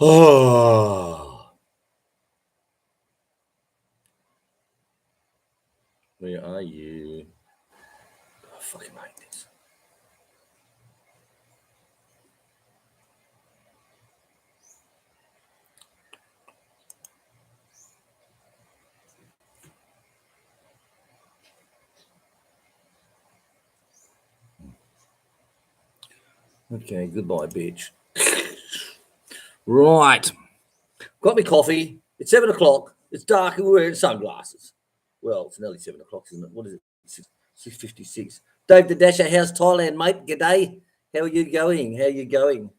Oh, where are you? I fucking hate this. Okay, goodbye, bitch. Right. Got me coffee. It's 7 o'clock. It's dark and we're wearing sunglasses. Well, it's nearly 7 o'clock, isn't it? What is it? 6:56. Dave the Dasher, how's Thailand, mate? G'day. How are you going? How are you going?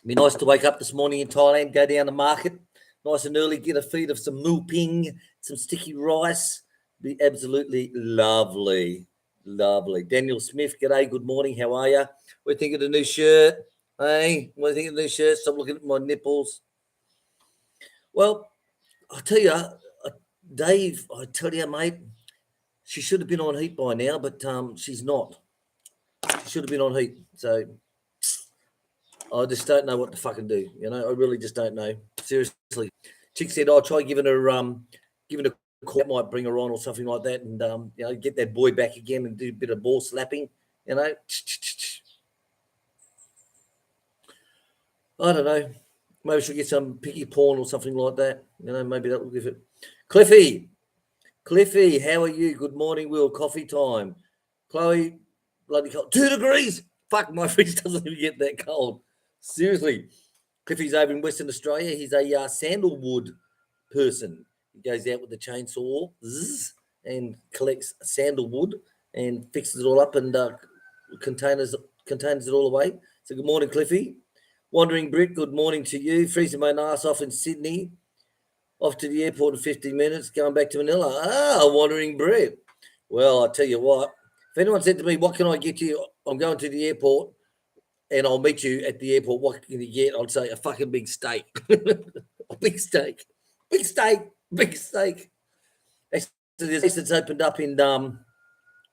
Be nice to wake up this morning in Thailand, go down the market, nice and early, get a feed of some mulping, some sticky rice. Be absolutely lovely. Lovely. Daniel Smith, g'day, good morning. How are you? What do you think of the new shirt? Hey, what do you think of the new shirt? Stop looking at my nipples. Well, I tell you, Dave, I tell you, mate, she should have been on heat by now, but she's not. She should have been on heat. So I just don't know what to fucking do. You know, I really just don't know. Seriously. Chick said, I'll try giving her giving a call, might bring her on or something like that, and you know, get that boy back again and do a bit of ball slapping, you know. I don't know. Maybe she'll get some picky porn or something like that. You know, maybe that will give it. Cliffy, how are you? Good morning, Will. Coffee time. Chloe, bloody cold. 2 degrees. Fuck, my fridge doesn't even get that cold. Seriously. Cliffy's over in Western Australia. He's a sandalwood person. He goes out with the chainsaw and collects sandalwood and fixes it all up and contains it all away. So good morning, Cliffy. Wandering Brit, good morning to you. Freezing my ass off in Sydney. Off to the airport in 15 minutes, going back to Manila. Ah, Wandering Brit. Well, I tell you what, if anyone said to me, what can I get you? I'm going to the airport and I'll meet you at the airport. What can you get? I'd say a fucking big steak. A big steak. Big steak. Big steak. It's opened up in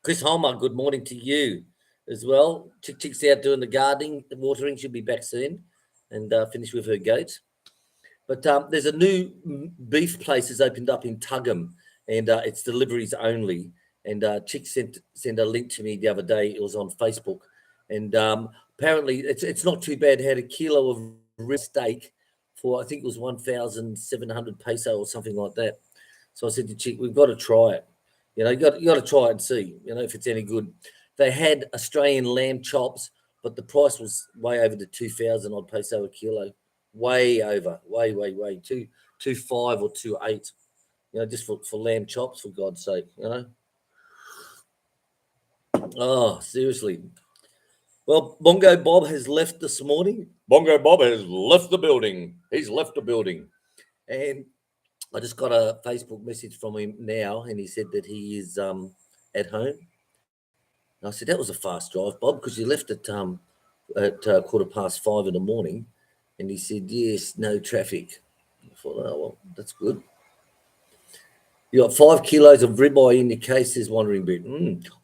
Chris Homer, good morning to you as well. Chick's out doing the gardening, the watering. She'll be back soon and finish with her goats. But there's a new beef place that's opened up in Tuggum, and it's deliveries only. And Chick sent a link to me the other day. It was on Facebook, and apparently it's not too bad. It had a kilo of rib steak for I think it was 1,700 peso or something like that. So I said to Chick, we've got to try it. You know, you got to try it and see. You know if it's any good. They had Australian lamb chops, but the price was way over the 2,000 odd peso a kilo. Way over, way, 2.5 or 2.8, you know, just for lamb chops, for God's sake, you know. Oh, seriously. Well, Bongo Bob has left this morning. Bongo Bob has left the building. He's left the building. And I just got a Facebook message from him now, and he said that he is at home. And I said, that was a fast drive, Bob, because you left at 5:15 in the morning. And he said, yes, no traffic. I thought, oh, well, that's good. You got 5 kilos of ribeye in your case, says Wandering Bit.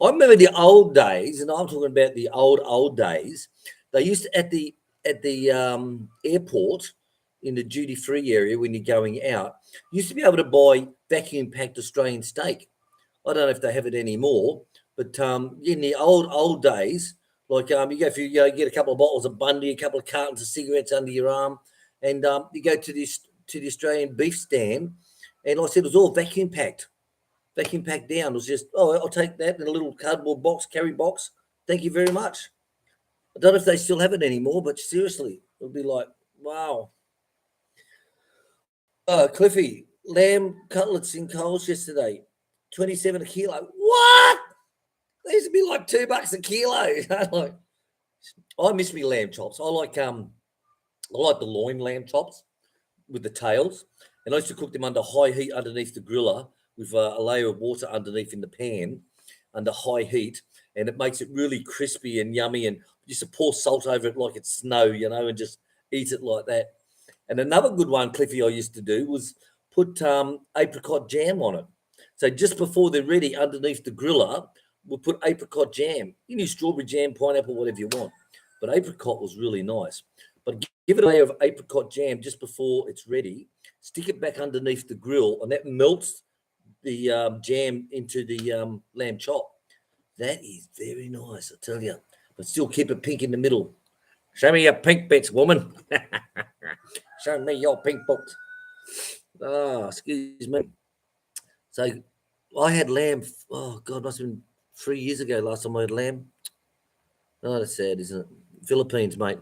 I remember the old days, and I'm talking about the old days. They used to, at the airport in the duty-free area when you're going out, you used to be able to buy vacuum-packed Australian steak. I don't know if they have it anymore, but in the old days, like you go for get a couple of bottles of Bundy, a couple of cartons of cigarettes under your arm, and you go to the Australian beef stand, and like I said, it was all vacuum packed down. It was just, I'll take that in a little cardboard box, carry box. Thank you very much. I don't know if they still have it anymore, but seriously, it would be like, wow. Cliffy, lamb cutlets in Coles yesterday, 27 a kilo. What? They used to be like $2 a kilo. Like, I miss me lamb chops. I like the loin lamb chops with the tails, and I used to cook them under high heat underneath the griller with a layer of water underneath in the pan under high heat, and it makes it really crispy and yummy. And just to pour salt over it like it's snow, you know, and just eat it like that. And another good one, Cliffy, I used to do was put apricot jam on it. So just before they're ready, underneath the griller, we'll put apricot jam. You can use strawberry jam, pineapple, whatever you want. But apricot was really nice. But give it a layer of apricot jam just before it's ready. Stick it back underneath the grill, and that melts the jam into the lamb chop. That is very nice, I tell you. But still keep it pink in the middle. Show me your pink bits, woman. Show me your pink books. Excuse me. So I had lamb. Oh God, must have been 3 years ago last time I had lamb. Oh, that's sad, isn't it? Philippines, mate.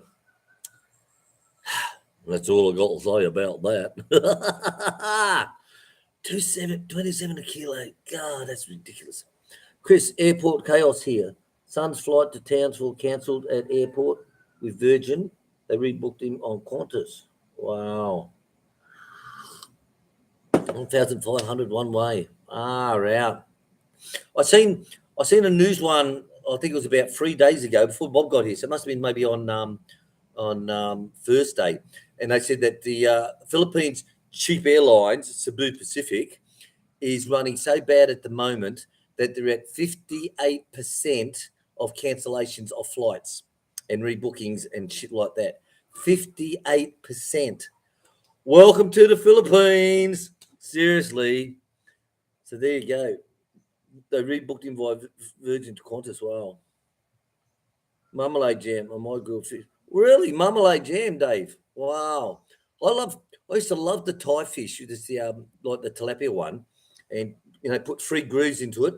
That's all I got to say about that. 27 a kilo. God, that's ridiculous. Chris, airport chaos here. Son's flight to Townsville cancelled at airport with Virgin. They rebooked him on Qantas. Wow. 1,500 one way. Out. I seen a news one. I think it was about 3 days ago before Bob got here. So it must have been maybe on Thursday, and they said that the Philippines cheap airlines, Cebu Pacific, is running so bad at the moment that they're at 58% of cancellations of flights and rebookings and shit like that. 58%. Welcome to the Philippines. Seriously. So there you go. They rebooked him via Virgin to Qantas. Wow. Marmalade jam on my grilled fish. Really? Marmalade jam, Dave? Wow. I used to love the Thai fish. It's the like the tilapia one. And put 3 grooves into it,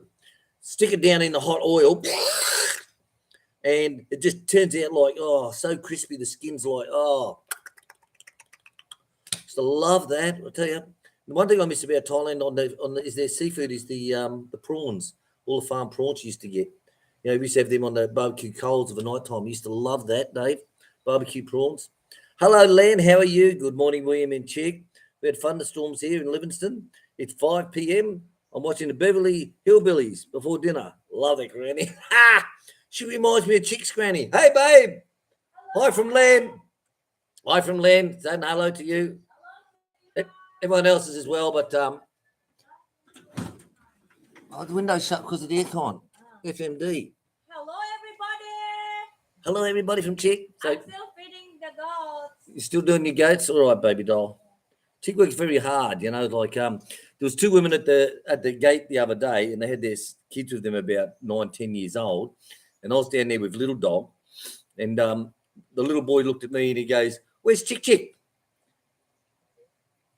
stick it down in the hot oil, and it just turns out like, so crispy. The skin's like, used to love that. I tell you, the one thing I miss about Thailand is their seafood is the prawns. All the farm prawns you used to get. We used to have them on the barbecue coals of the night time. Used to love that, Dave. Barbecue prawns. Hello, Len. How are you? Good morning, William and Chick. We had thunderstorms here in Livingston. It's 5 p.m. I'm watching the Beverly Hillbillies before dinner. Love it, Granny. She reminds me of Chick's Granny. Hey, babe. Hi from Len. Hi from Len. Saying hello to you. Everyone else is as well, but the window's shut because of the aircon. FMD. Hello, everybody. Hello, everybody from Chick. So, I'm still feeding the goats. You're still doing your goats? All right, baby doll. Chick works very hard, like there was 2 women at the gate the other day, and they had their kids with them about 9-10 years old, and I was down there with little dog, and the little boy looked at me and he goes, "Where's Chick?"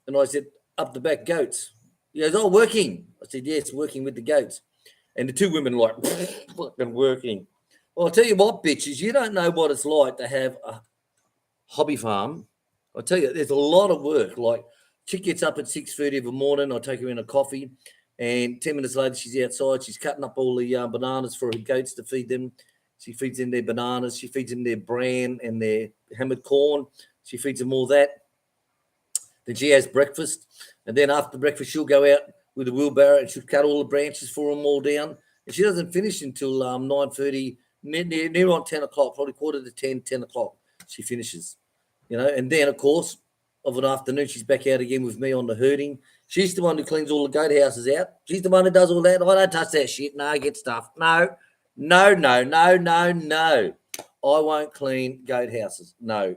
And I said, "Up the back goats." He goes, "Oh, working." I said, "Yes, working with the goats." And the 2 women like fucking working. Well, I'll tell you what, bitches, you don't know what it's like to have a hobby farm. I tell you, there's a lot of work. Like, Chick gets up at 6:30 in the morning. I take her in a coffee, and 10 minutes later, she's outside. She's cutting up all the bananas for her goats to feed them. She feeds them their bananas. She feeds them their bran and their hammered corn. She feeds them all that. Then she has breakfast, and then after breakfast, she'll go out with a wheelbarrow and she'll cut all the branches for them all down. And she doesn't finish until 9:30, near on 10 o'clock, probably quarter to 10 o'clock. She finishes. And then, of course, of an afternoon, she's back out again with me on the herding. She's the one who cleans all the goat houses out. She's the one who does all that. I don't touch that shit. No, get stuff. No. I won't clean goat houses. No.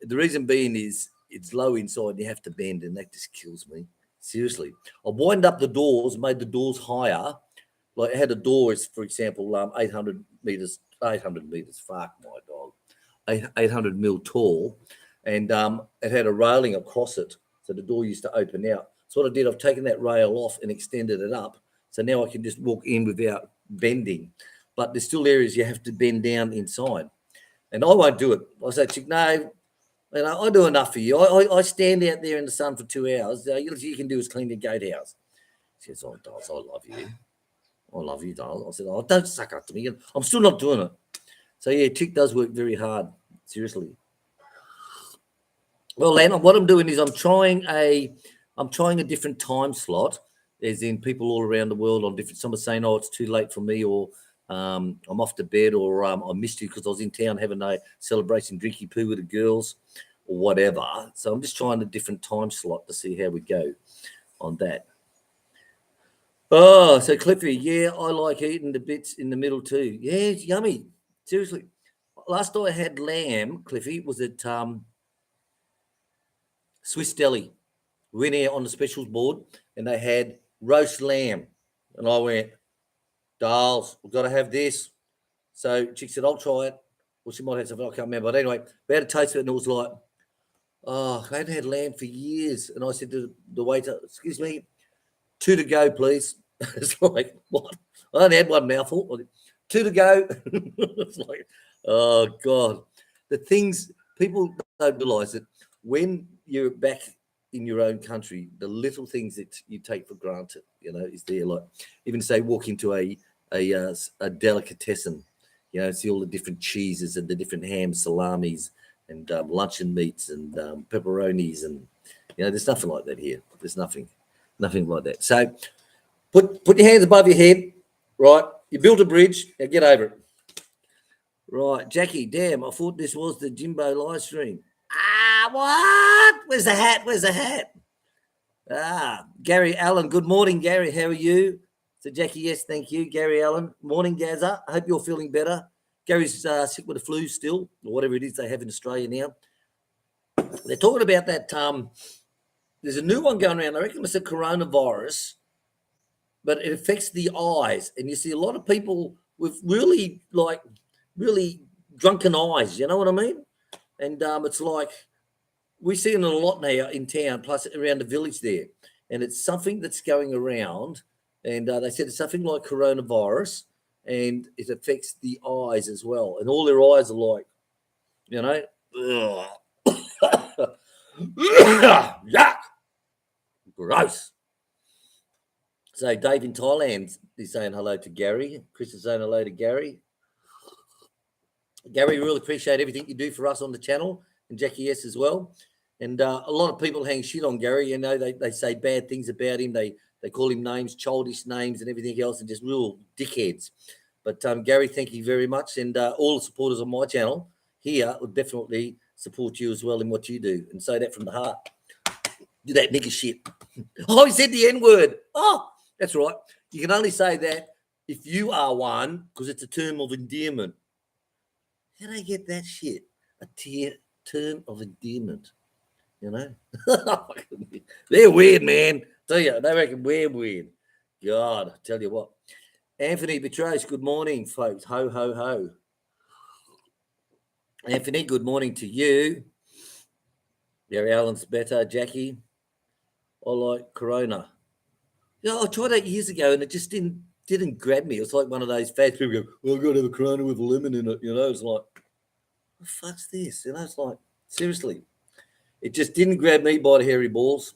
The reason being is it's low inside and you have to bend, and that just kills me. Seriously. I wind up the doors, made the doors higher. Like I had a door, for example, 800 meters, fuck my dog. 800 mil tall, and it had a railing across it, so the door used to open out. So what I did, I've taken that rail off and extended it up, so now I can just walk in without bending. But there's still areas you have to bend down inside, and I won't do it. I say, Chick, no, I do enough for you. I stand out there in the sun for 2 hours. All you can do is clean the goat house. She says, "Oh, dolls, I love you. I love you, dolls." I said, "Oh, don't suck up to me. I'm still not doing it." So yeah, Chick does work very hard. Seriously. Well, Len, what I'm doing is I'm trying a different time slot, as in people all around the world on different. Some are saying, "Oh, it's too late for me," or I'm off to bed, or I missed you because I was in town having a celebration drinky poo with the girls, or whatever. So I'm just trying a different time slot to see how we go on that. Oh, so Cliffy, yeah, I like eating the bits in the middle too. Yeah, it's yummy. Seriously. last time I had lamb, Cliffy, was at Swiss Deli. We went there on the specials board and they had roast lamb. And I went, Darls, we've got to have this. So chick said, I'll try it. Well, she might have something, I can't remember. But anyway, we had a taste of it and it was like, oh, I hadn't had lamb for years. And I said to the waiter, excuse me, 2 to go, please. It's like, what? I only had one mouthful. 2 to go. It's like, oh, God. The things, people don't realise that when you're back in your own country, the little things that you take for granted, is there. Like even say walk into a delicatessen, see all the different cheeses and the different ham salamis and luncheon meats and pepperonis and there's nothing like that here. There's nothing like that. So put your hands above your head, right? You built a bridge, now get over it. Right, Jackie, damn, I thought this was the Jimbo live stream. What? Where's the hat? Gary Allen. Good morning, Gary. How are you? So, Jackie, yes, thank you. Gary Allen. Morning, Gaza. I hope you're feeling better. Gary's sick with the flu still, or whatever it is they have in Australia now. They're talking about that. There's a new one going around. I reckon it's a coronavirus, but it affects the eyes. And you see a lot of people with really drunken eyes. You know what I mean? And it's like we see it a lot now in town, plus around the village there. And it's something that's going around. And they said it's something like coronavirus, and it affects the eyes as well. And all their eyes are like, yuck, gross. So Dave in Thailand is saying hello to Gary. Chris is saying hello to Gary. Gary, really appreciate everything you do for us on the channel, and Jackie, yes, as well. And a lot of people hang shit on Gary. They say bad things about him. They call him names, childish names and everything else, and just real dickheads. But Gary, thank you very much. And all the supporters on my channel here will definitely support you as well in what you do, and say that from the heart. Do that nigger shit. Oh, he said the N-word. Oh, that's right. You can only say that if you are one, because it's a term of endearment. How do I get that shit? A term of endearment, They're weird, man. Tell you, they reckon we're weird. God, I tell you what. Anthony Betrays, good morning, folks. Ho, ho, ho. Anthony, good morning to you. Gary Allen's better. Jackie, I like Corona. I tried that years ago and it just didn't grab me. It was like one of those fads people go, well, I've got to have a Corona with a lemon in it. It's like, what the fuck's this? It's like, seriously. It just didn't grab me by the hairy balls.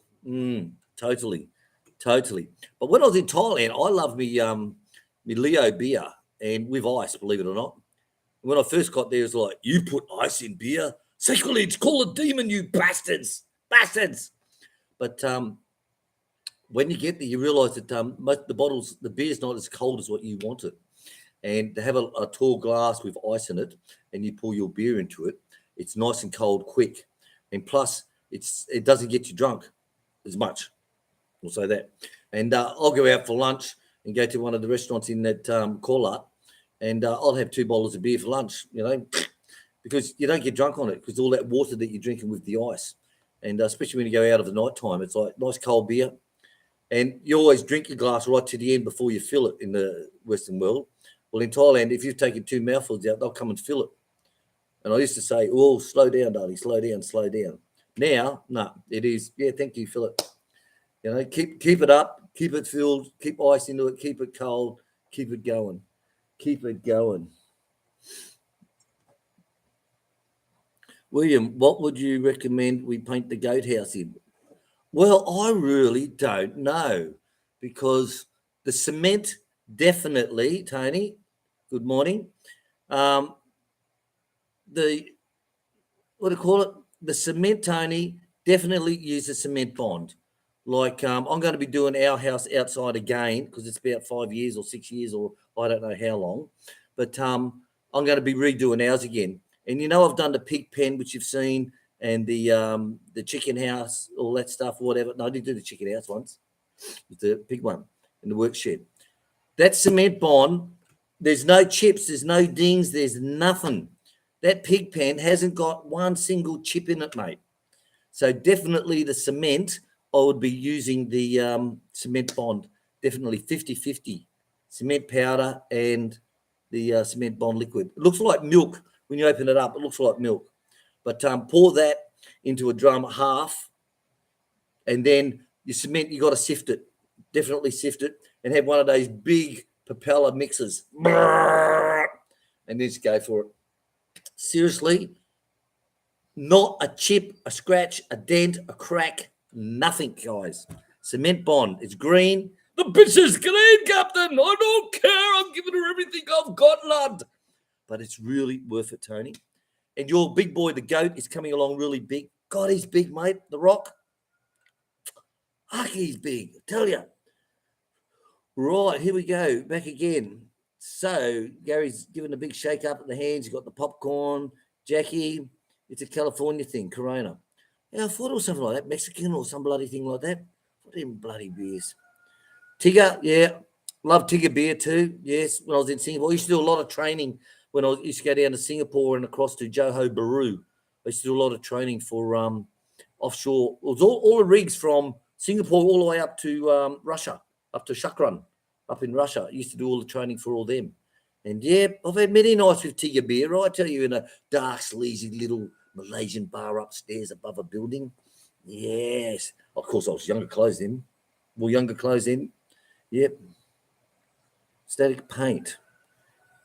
Totally. But when I was in Thailand, I love me Leo beer and with ice, believe it or not. When I first got there, it was like, you put ice in beer? Sacrilege, call a demon, you bastards. But when you get there, you realise that most the bottles, the beer's not as cold as what you want it. And to have a tall glass with ice in it and you pour your beer into it, it's nice and cold quick. And plus, it doesn't get you drunk as much. We'll say that. And I'll go out for lunch and go to one of the restaurants in that call-up, and I'll have 2 bottles of beer for lunch, because you don't get drunk on it because all that water that you're drinking with the ice. And especially when you go out of the night time, it's like nice cold beer. And you always drink your glass right to the end before you fill it in the Western world. Well, in Thailand, if you've taken 2 mouthfuls out, they'll come and fill it. And I used to say, oh, slow down, darling, slow down. Now, no, it is, yeah, thank you, fill it. Keep it up, keep it filled, keep ice into it, keep it cold, keep it going. William, what would you recommend we paint the goat house in? Well, I really don't know, because the cement definitely, Tony, good morning. The cement, Tony, definitely use a cement bond. Like I'm going to be doing our house outside again because it's about 5 years or 6 years or I don't know how long. But I'm going to be redoing ours again. And I've done the pig pen, which you've seen, and the chicken house, all that stuff, whatever. No, I did do the chicken house once. It's the pig one in the work shed. That cement bond, there's no chips, there's no dings, there's nothing. that pig pen hasn't got one single chip in it, mate. So definitely the cement, I would be using the cement bond, definitely 50-50. Cement powder and the cement bond liquid. It looks like milk when you open it up. It looks like milk. But pour that into a drum half, and then your cement, you got to sift it. Definitely sift it, and have one of those big propeller mixers. And just go for it. Seriously, not a chip, a scratch, a dent, a crack, nothing, guys. Cement bond. It's green. The bitch is green, Captain. I don't care. I'm giving her everything I've got, lad. But it's really worth it, Tony. And your big boy, the goat, is coming along really big. God, he's big, mate. The Rock. Fuck, he's big. I tell you. Right, here we go. Back again. So, Gary's giving a big shake up at the hands. He's got the popcorn. Jackie, it's a California thing, Corona. Yeah, I thought it was something like that, Mexican or some bloody thing like that. What them bloody beers? Tigger, yeah. Love Tigger beer too. Yes, when I was in Singapore. I used to do a lot of training when I used to go down to Singapore and across to Johor Bahru. I used to do a lot of training for offshore. It was all the rigs from Singapore all the way up to Russia, up to Shakran, up in Russia. I used to do all the training for all them. And yeah, I've had many nights with Tigger beer, right? I tell you, in a dark, sleazy little Malaysian bar upstairs above a building. Yes. Of course, I was younger clothes then. Well, younger clothes then. Yep. Static paint.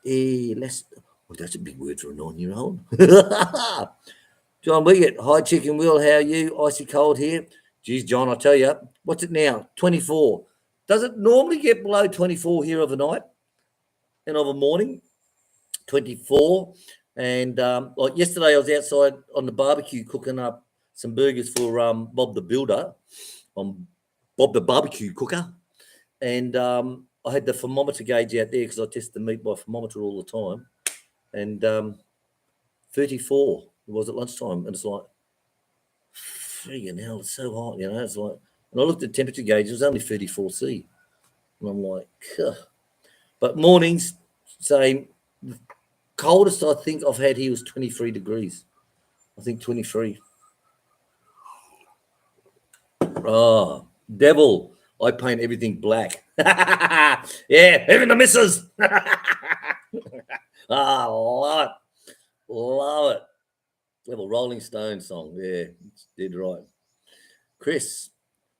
That's a big word for a 9-year-old. John Wiggett. Hi, Chicken Will. How are you? Icy cold here. Geez, John, I tell you, what's it now? 24. Does it normally get below 24 here overnight and of a morning? 24. And like yesterday, I was outside on the barbecue cooking up some burgers for Bob the Builder, Bob the Barbecue Cooker. And I had the thermometer gauge out there because I test the meat by thermometer all the time. And 34 it was at lunchtime. And it's like, friggin' hell, it's so hot, you know. It's like, and I looked at the temperature gauge, it was only 34C. And I'm like, huh. But mornings, same. The coldest I think I've had here was 23 degrees. I think 23. Oh, devil. I paint everything black. Yeah, even the missus. Love it. Love it. We have a Rolling Stone song. Yeah, did right. Chris,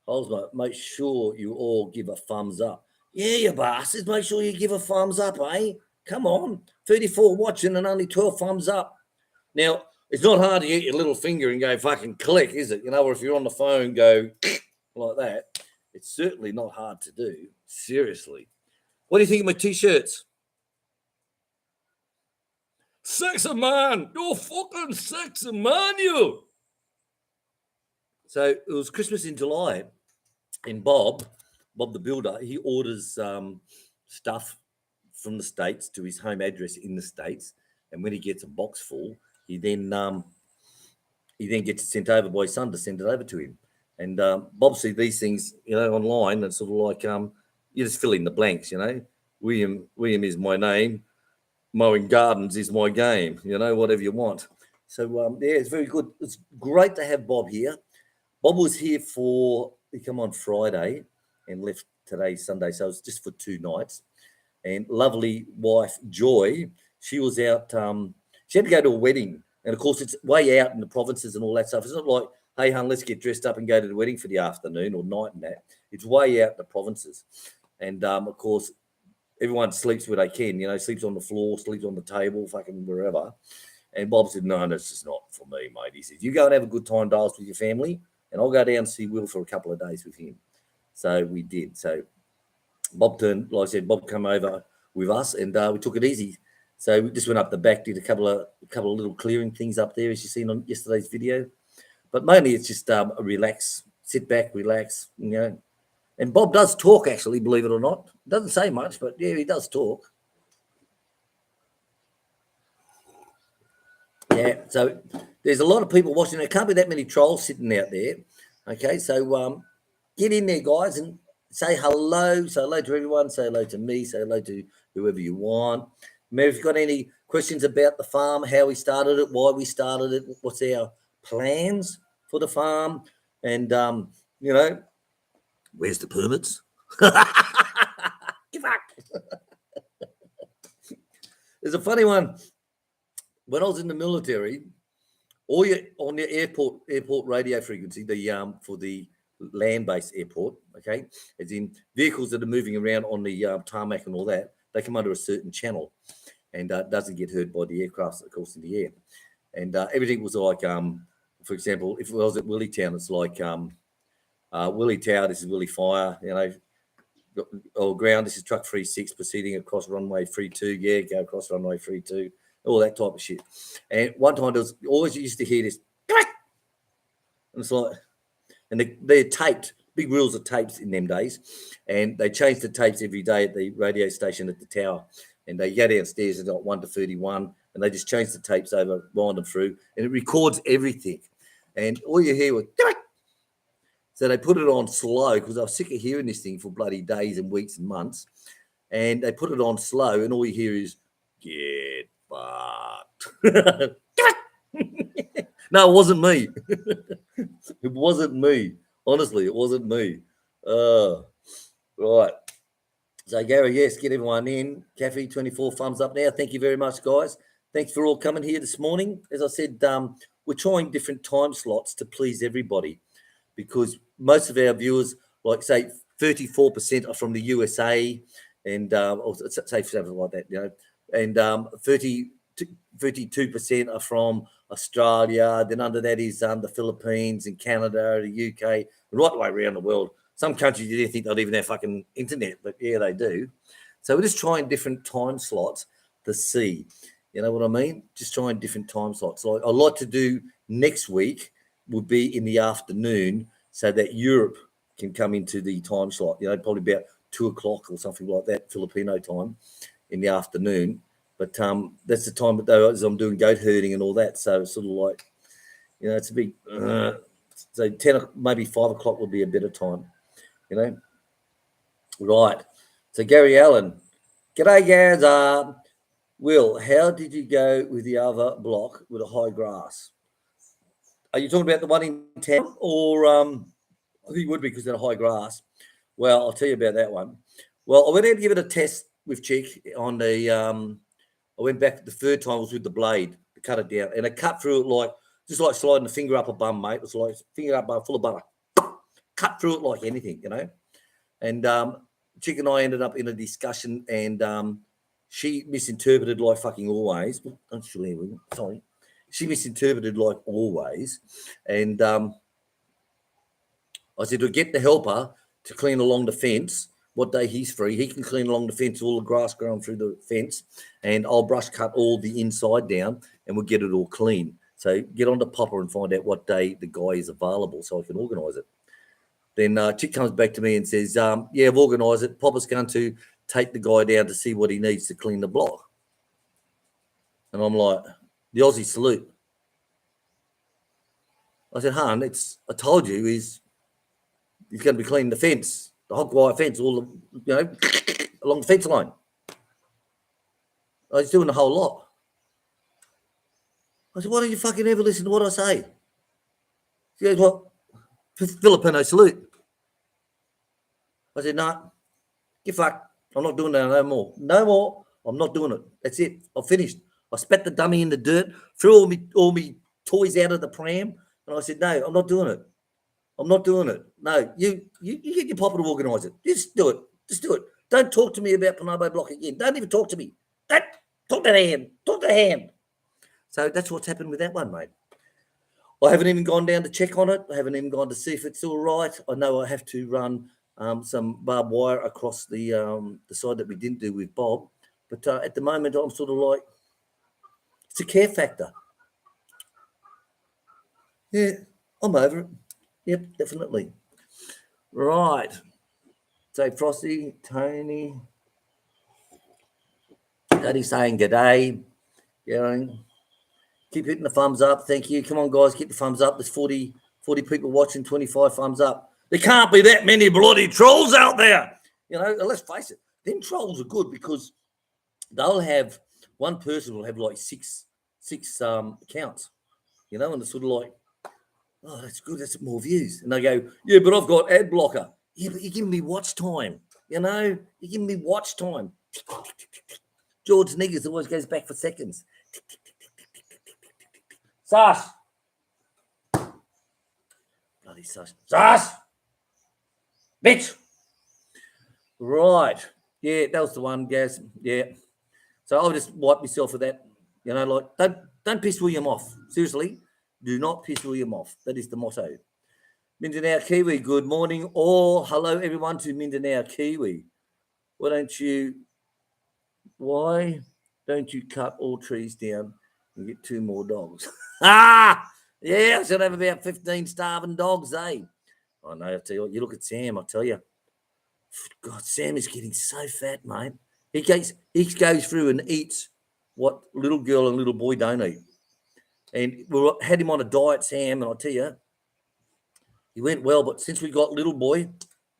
Holzma, make sure you all give a thumbs up. Yeah, you bastards, make sure you give a thumbs up, eh? Come on. 34 watching and only 12 thumbs up. Now, it's not hard to get your little finger and go fucking click, is it? You know, or if you're on the phone, go like that. It's certainly not hard to do. Seriously. What do you think of my t-shirts? Sexy man. You're fucking sexy man, you. So it was Christmas in July, and Bob the Builder, he orders stuff from the States to his home address in the States. And when he gets a box full, he then gets it sent over by his son to send it over to him. And Bob sees these things, you know, online, and sort of like you just fill in the blanks, you know. William is my name. Mowing gardens is my game, you know, whatever you want. So yeah, it's very good. It's great to have Bob here. Bob was here he came on Friday and left today, Sunday. So it's just for 2 nights. And lovely wife, Joy, she was out. She had to go to a wedding. And of course, it's way out in the provinces and all that stuff. It's not like, hey, hon, let's get dressed up and go to the wedding for the afternoon or night and that. It's way out in the provinces. And of course, everyone sleeps where they can, you know, sleeps on the floor, sleeps on the table, fucking wherever. And Bob said, no, this is not for me, mate. He said, you go and have a good time, Dales, with your family, and I'll go down and see Will for a couple of days with him. So we did. So Bob turned, like I said, Bob came over with us, and we took it easy. So we just went up the back, did a couple of little clearing things up there, as you seen on yesterday's video. But mainly it's just relax, sit back, relax, you know. And Bob does talk, actually, believe it or not. Doesn't say much, but yeah, he does talk. Yeah, so there's a lot of people watching. There can't be that many trolls sitting out there. Okay, so get in there, guys, and say hello. Say hello to everyone. Say hello to me. Say hello to whoever you want. Maybe if you've got any questions about the farm, how we started it, why we started it, what's our plans for the farm, and you know, where's the permits? Give up. There's a funny one. When I was in the military, all your on the airport radio frequency, the for the land-based airport, okay, as in vehicles that are moving around on the tarmac and all that, they come under a certain channel, and doesn't get heard by the aircraft, of course, in the air. And everything was like, for example, if it was at Willie Town, it's like Willie Tower, this is Willie Fire, you know, or ground, this is truck 36 proceeding across runway 32, yeah, go across runway 32, all that type of shit. And one time there was always used to hear this, and it's like, and they're taped, big reels of tapes in them days, and they changed the tapes every day at the radio station at the tower, and they go downstairs and got 1 to 31, and they just change the tapes over, wind them through, and it records everything, and all you hear was, so they put it on slow because I was sick of hearing this thing for bloody days and weeks and months, and they put it on slow, and all you hear is, get fucked. No, it wasn't me. It wasn't me. Honestly, it wasn't me. Right. So, Gary, yes, get everyone in. Cafe 24 thumbs up now. Thank you very much, guys. Thanks for all coming here this morning. As I said, we're trying different time slots to please everybody because most of our viewers, like say 34% are from the USA and or say something like that, you know, and 32% are from Australia. Then under that is the Philippines and Canada, the UK, right the way around the world. Some countries you didn't think they'd even have fucking internet, but yeah, they do. So we're just trying different time slots to see. You know what I mean? Just trying different time slots. Like I'd like to do next week would be in the afternoon so that Europe can come into the time slot, you know, probably about 2 o'clock or something like that, Filipino time in the afternoon. But that's the time though as I'm doing goat herding and all that. So it's sort of like, you know, it's a big, so 10, maybe 5 o'clock will be a better time, you know. Right. So Gary Allen, g'day guys. Will, how did you go with the other block with a high grass? Are you talking about the one in town or I think it would be because they're high grass. Well, I'll tell you about that one. Well, I went out to give it a test with Chick on the I went back the third time was with the blade to cut it down, and I cut through it like just like sliding a finger up a bum, mate. It was like finger up full of butter. Cut through it like anything, you know. And Chick and I ended up in a discussion, and she misinterpreted like fucking always. Sorry. She misinterpreted like always. And I said, to get the helper to clean along the fence. What day he's free, he can clean along the fence, all the grass growing through the fence, and I'll brush cut all the inside down, and we'll get it all clean. So get on to Popper and find out what day the guy is available so I can organise it. Then Chick comes back to me and says, yeah, I've organised it. Popper's going to take the guy down to see what he needs to clean the block. And I'm like, the Aussie salute. I said, hon, I told you he's going to be cleaning the fence, the hog wire fence, all the, you know, along the fence line. He's doing the whole lot. I said, why don't you fucking ever listen to what I say? She goes, what? Filipino salute. I said, no, get fucked. I'm not doing that no more. No more. I'm not doing it. That's it. I've finished. I spat the dummy in the dirt, threw all me toys out of the pram, and I said, no, I'm not doing it. I'm not doing it. No, you get your Papa to organise it. Just do it. Just do it. Don't talk to me about Panabo Block again. Don't even talk to me. Don't talk to the hand. Talk to the hand. So that's what's happened with that one, mate. I haven't even gone down to check on it. I haven't even gone to see if it's all right. I know I have to run some barbed wire across the side that we didn't do with Bob. But at the moment, I'm sort of like, it's a care factor. Yeah, I'm over it. Yep, definitely. Right. So Frosty, Tony, Daddy's saying g'day. Going. Keep hitting the thumbs up. Thank you. Come on, guys, keep the thumbs up. There's 40 people watching, 25 thumbs up. There can't be that many bloody trolls out there. You know, let's face it. Them trolls are good because they'll have one person will have like six accounts, you know, and it's sort of like, oh, that's good, that's more views. And they go, yeah, but I've got ad blocker. Yeah, but you're giving me watch time, you know, you're giving me watch time. George Niggers always goes back for seconds. Sash. Bloody Sash. Sash! Bitch! Right. Yeah, that was the one, Gaz. Yeah. So I'll just wipe myself for that. You know, like, don't piss William off. Seriously, do not piss William off. That is the motto. Mindanao Kiwi, good morning. Or hello, everyone, to Mindanao Kiwi. Why don't you cut all trees down and get 2 more dogs? Yeah, I should have about 15 starving dogs, eh? I know, I tell you what, you look at Sam, I tell you. God, Sam is getting so fat, mate. He goes through and eats what little girl and little boy don't eat. And we had him on a diet, Sam, and I tell you, he went well, but since we got little boy,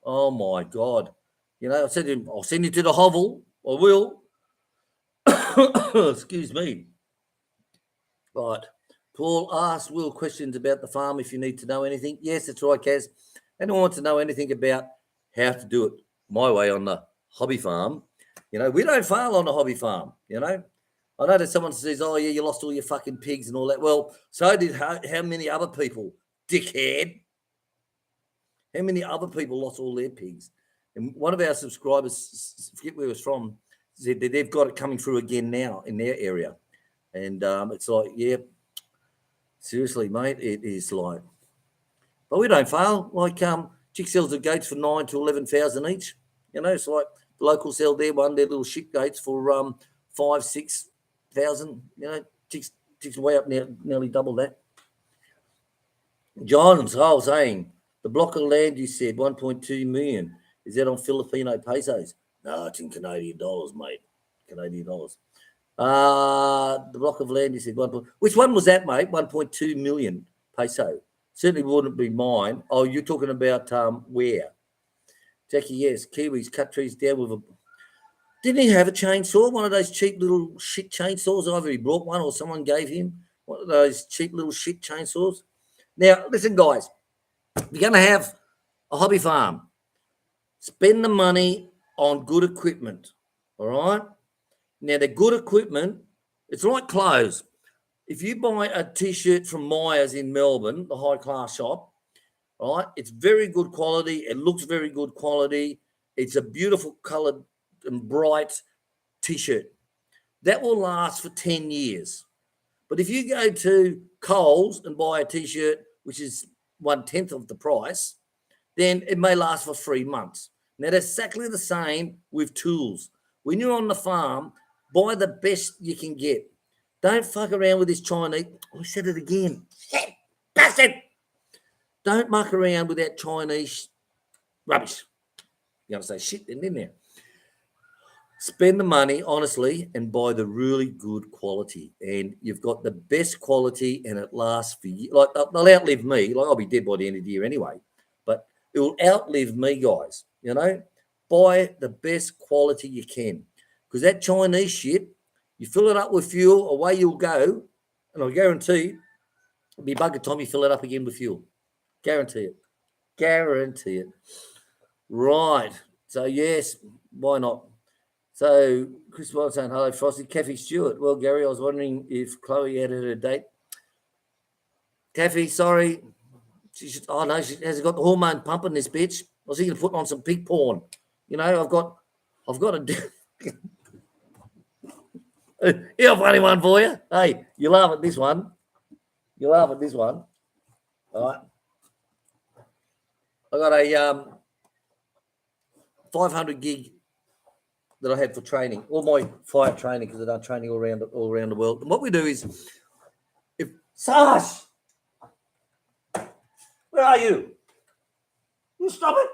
oh my God. You know, I said to him, I'll send you to the hovel. I will. Excuse me. Right. Paul asked Will questions about the farm if you need to know anything. Yes, that's right, Kaz. Anyone wants to know anything about how to do it my way on the hobby farm? You know, we don't fail on the hobby farm, you know. I know that someone says, oh, yeah, you lost all your fucking pigs and all that. Well, so did how many other people, dickhead? How many other people lost all their pigs? And one of our subscribers, forget where it was from, said that they've got it coming through again now in their area. And it's like, yeah, seriously, mate, it is like, but we don't fail. Like, chick sells the goats for 9,000 to 11,000 each. You know, it's like the locals sell their little shit goats for 5,000-6,000. You know, chicks way up nearly double that. John's saying the block of land you said 1.2 million. Is that on Filipino pesos? No, it's in Canadian dollars, mate. Canadian dollars. The block of land you said which one was that, mate? 1.2 million peso. Certainly wouldn't be mine. Oh, you're talking about where? Jackie, yes. Kiwis cut trees down with a... Didn't he have a chainsaw? One of those cheap little shit chainsaws? Either he brought one or someone gave him one of those cheap little shit chainsaws. Now, listen, guys. You're going to have a hobby farm. Spend the money on good equipment, all right? Now, the good equipment, it's like clothes. If you buy a T-shirt from Myers in Melbourne, the high-class shop, all right, it's very good quality. It looks very good quality. It's a beautiful coloured and bright T-shirt. That will last for 10 years. But if you go to Coles and buy a T-shirt, which is 1/10 of the price, then it may last for 3 months. Now, that's exactly the same with tools. When you're on the farm, buy the best you can get. Don't fuck around with this Chinese. I said it again. Shit, bastard. Don't muck around with that Chinese rubbish. You're going to say shit, didn't you? Spend the money, honestly, and buy the really good quality. And you've got the best quality, and it lasts for years. Like, they'll outlive me. Like, I'll be dead by the end of the year anyway. But it will outlive me, guys. You know? Buy the best quality you can. Because that Chinese shit, you fill it up with fuel, away you'll go. And I guarantee it'll be bugger time you fill it up again with fuel. Guarantee it. Guarantee it. Right. So, yes, why not? So, Chris Wild saying, hello, Frosty. Kathy Stewart. Well, Gary, I was wondering if Chloe added her date. Kathy, sorry. She hasn't got the hormone pumping, this bitch. I was thinking of putting on some pig porn. You know, I've got a... Here's a funny one for you. Hey, you laugh at this one. You laugh at this one. All right. I got a 500 gig that I had for training, all my fire training, because I've done training all around the world. And what we do is, if Sash, where are you? You stop it.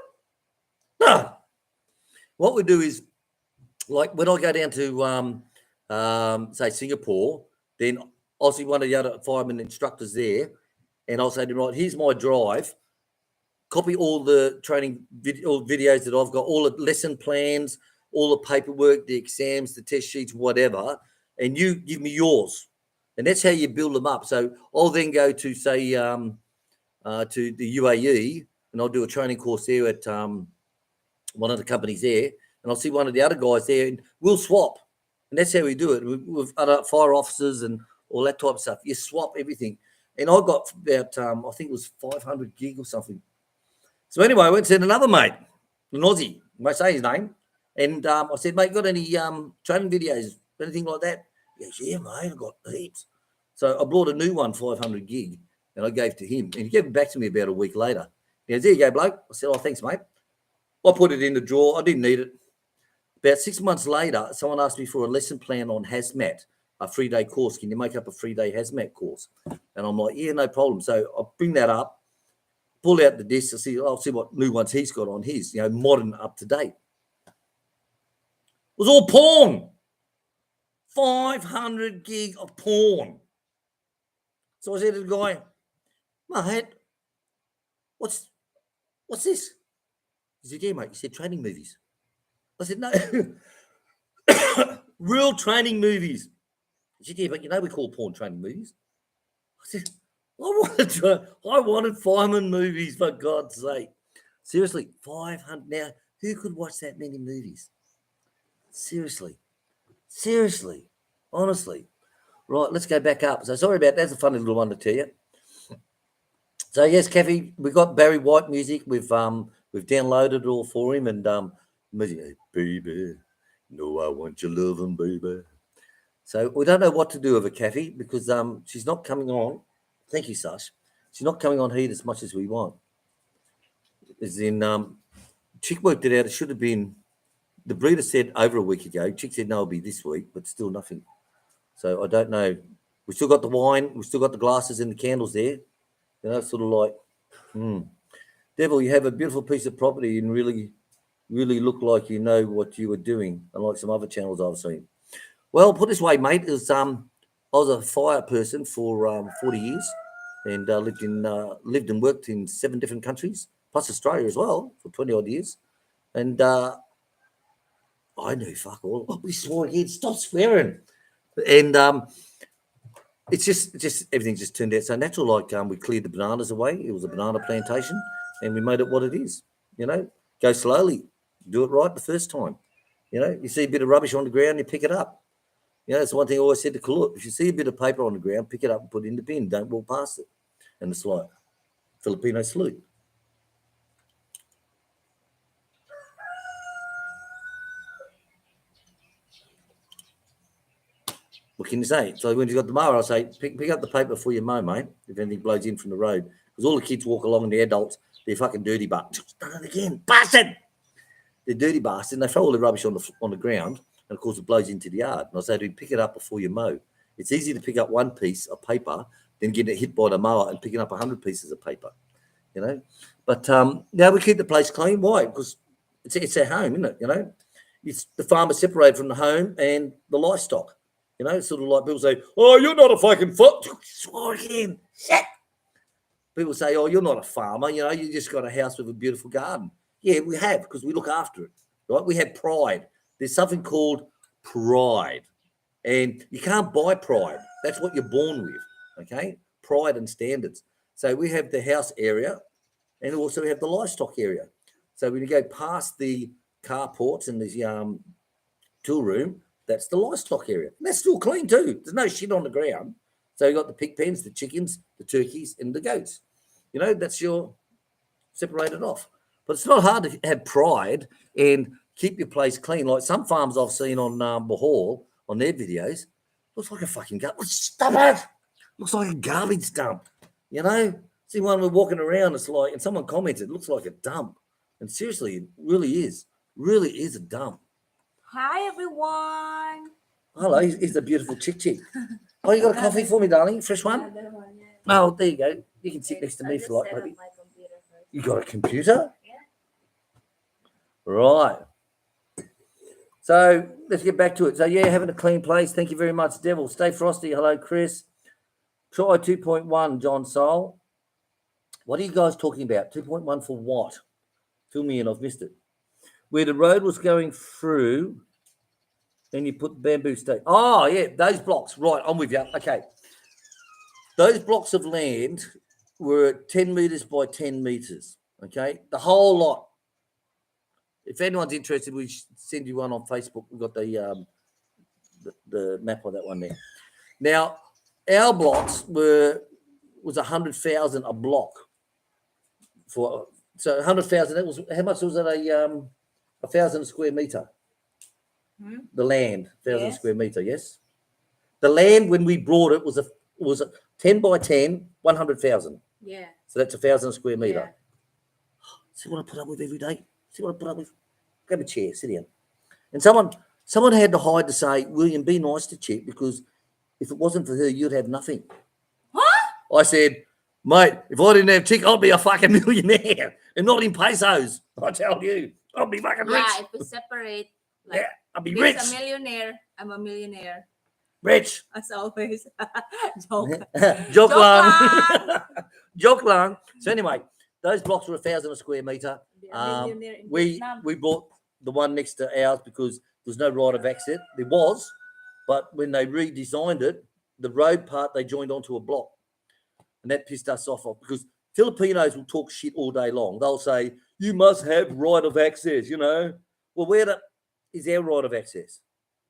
No. What we do is, like when I go down to say Singapore, then I'll see one of the other fireman instructors there, and I'll say to him, right, here's my drive. Copy all the training videos that I've got, all the lesson plans, all the paperwork, the exams, the test sheets, whatever. and you give me yours. And that's how you build them up. So I'll then go to, say, to the UAE, and I'll do a training course there at one of the companies there, and I'll see one of the other guys there, and we'll swap. And that's how we do it with other fire officers and all that type of stuff. You swap everything. And I got about, I think it was 500 gig or something. So anyway, I went to another mate, an Aussie, I might say his name. And I said, mate, got any training videos, anything like that? He goes, yeah, mate, I got heaps. So I bought a new one, 500 gig, and I gave to him. And he gave it back to me about a week later. He goes, there you go, bloke. I said, oh, thanks, mate. I put it in the drawer. I didn't need it. About 6 months later, someone asked me for a lesson plan on hazmat, a 3-day course. Can you make up a 3-day hazmat course? And I'm like, yeah, no problem. So I'll bring that up, pull out the disc. I'll see what new ones he's got on his, modern, up to date. It was all porn. 500 gig of porn. So I said to the guy, mate, what's this? He said, yeah, mate. He said, training movies. I said, no. Real training movies. He said, yeah, but we call porn training movies. I said, I wanted fireman movies, for God's sake. Seriously, 500. Now, who could watch that many movies? Seriously, honestly. Right, let's go back up. So sorry about that. That's a funny little one to tell you. So yes, Kathy, we got Barry White music. We've downloaded it all for him, and music, baby, no, I want your loving, baby. So we don't know what to do with her, Kathy, because she's not coming on. Thank you, Sash. She's not coming on heat as much as we want. As in, Chick worked it out. It should have been. The breeder said over a week ago. Chick said no, it'll be this week, but still nothing. So I don't know. We still got the wine. We still got the glasses and the candles there. Sort of like, Devil, you have a beautiful piece of property and really look like you know what you were doing, unlike some other channels I've seen. Well, put this way, mate, is I was a fire person for 40 years, and lived and worked in 7 different countries, plus Australia as well for 20 odd years, and I knew fuck all. Oh, we swore again. Stop swearing. And it's just everything just turned out so natural. Like we cleared the bananas away. It was a banana plantation, and we made it what it is. Go slowly, do it right the first time. You see a bit of rubbish on the ground, you pick it up. That's one thing I always said to Kalut. If you see a bit of paper on the ground, pick it up and put it in the bin. Don't walk past it. And it's like Filipino salute. What can you say? So when you got the mower, I'll say, pick up the paper before you mow, mate, if anything blows in from the road. Because all the kids walk along and the adults, they're fucking dirty bastards. Done it again. Bastard! They're dirty bastards, and they throw all the rubbish on the ground, and of course it blows into the yard. And I say to him, pick it up before you mow. It's easy to pick up one piece of paper than get it hit by the mower and picking up 100 pieces of paper, But now we keep the place clean. Why? Because it's our home, isn't it? It's the farmer separated from the home and the livestock. Sort of like people say, oh, you're not a fucking foot. Swore again. Shit. People say, oh, you're not a farmer. You just got a house with a beautiful garden. Yeah, we have, because we look after it, right? We have pride. There's something called pride, and you can't buy pride. That's what you're born with, okay? Pride and standards. So we have the house area, and also we have the livestock area. So when you go past the carports and the tool room, that's the livestock area. And that's still clean too. There's no shit on the ground. So you got the pig pens, the chickens, the turkeys, and the goats. That's your separated off. But it's not hard to have pride and keep your place clean. Like some farms I've seen on Bahal, on their videos, looks like a fucking garbage. Stop it! Looks like a garbage dump. See one we're walking around, it's like, and someone commented, it looks like a dump. And seriously, it really is a dump. Hi, everyone. Hello, he's a beautiful chick. Oh, you got a coffee for me, darling? Fresh one? Oh, there you go. You can sit next to me if you like, baby. You got a computer? Yeah. Right. So let's get back to it. So yeah, having a clean place. Thank you very much, Devil. Stay frosty. Hello, Chris. Try 2.1, John Soul. What are you guys talking about? 2.1 for what? Fill me in. I've missed it. Where the road was going through Then you put bamboo stake. Oh, yeah, those blocks. Right, I'm with you. Okay. Those blocks of land were 10 meters by 10 meters. Okay. The whole lot. If anyone's interested, we should send you one on Facebook. We've got the map of that one there. Now, our blocks was 100,000 a block. So 100,000. That was how much was it? 1,000 square meter. The land, 1,000 square meter. Yes. The land when we brought it was a 10 by 10, 100,000. Yeah. So that's 1,000 square meter. Yeah. See what I put up with every day. See what I put up with. Grab a chair, sit down. And someone had to hide to say, William, be nice to Chick because if it wasn't for her, you'd have nothing. Huh? I said, mate, if I didn't have Chick, I'd be a fucking millionaire. And not in pesos. I tell you. I'd be fucking rich. Yeah, if we separate, like, yeah, I'd be rich. He's a millionaire. I'm a millionaire. Rich. As always. Joke. Joke lang. Joke lang. So anyway, those blocks were 1,000 a square meter. We bought the one next to ours because there's no right of access. There was, but when they redesigned it, the road part they joined onto a block, and that pissed us off because Filipinos will talk shit all day long. They'll say you must have right of access. You know, well, where is our right of access?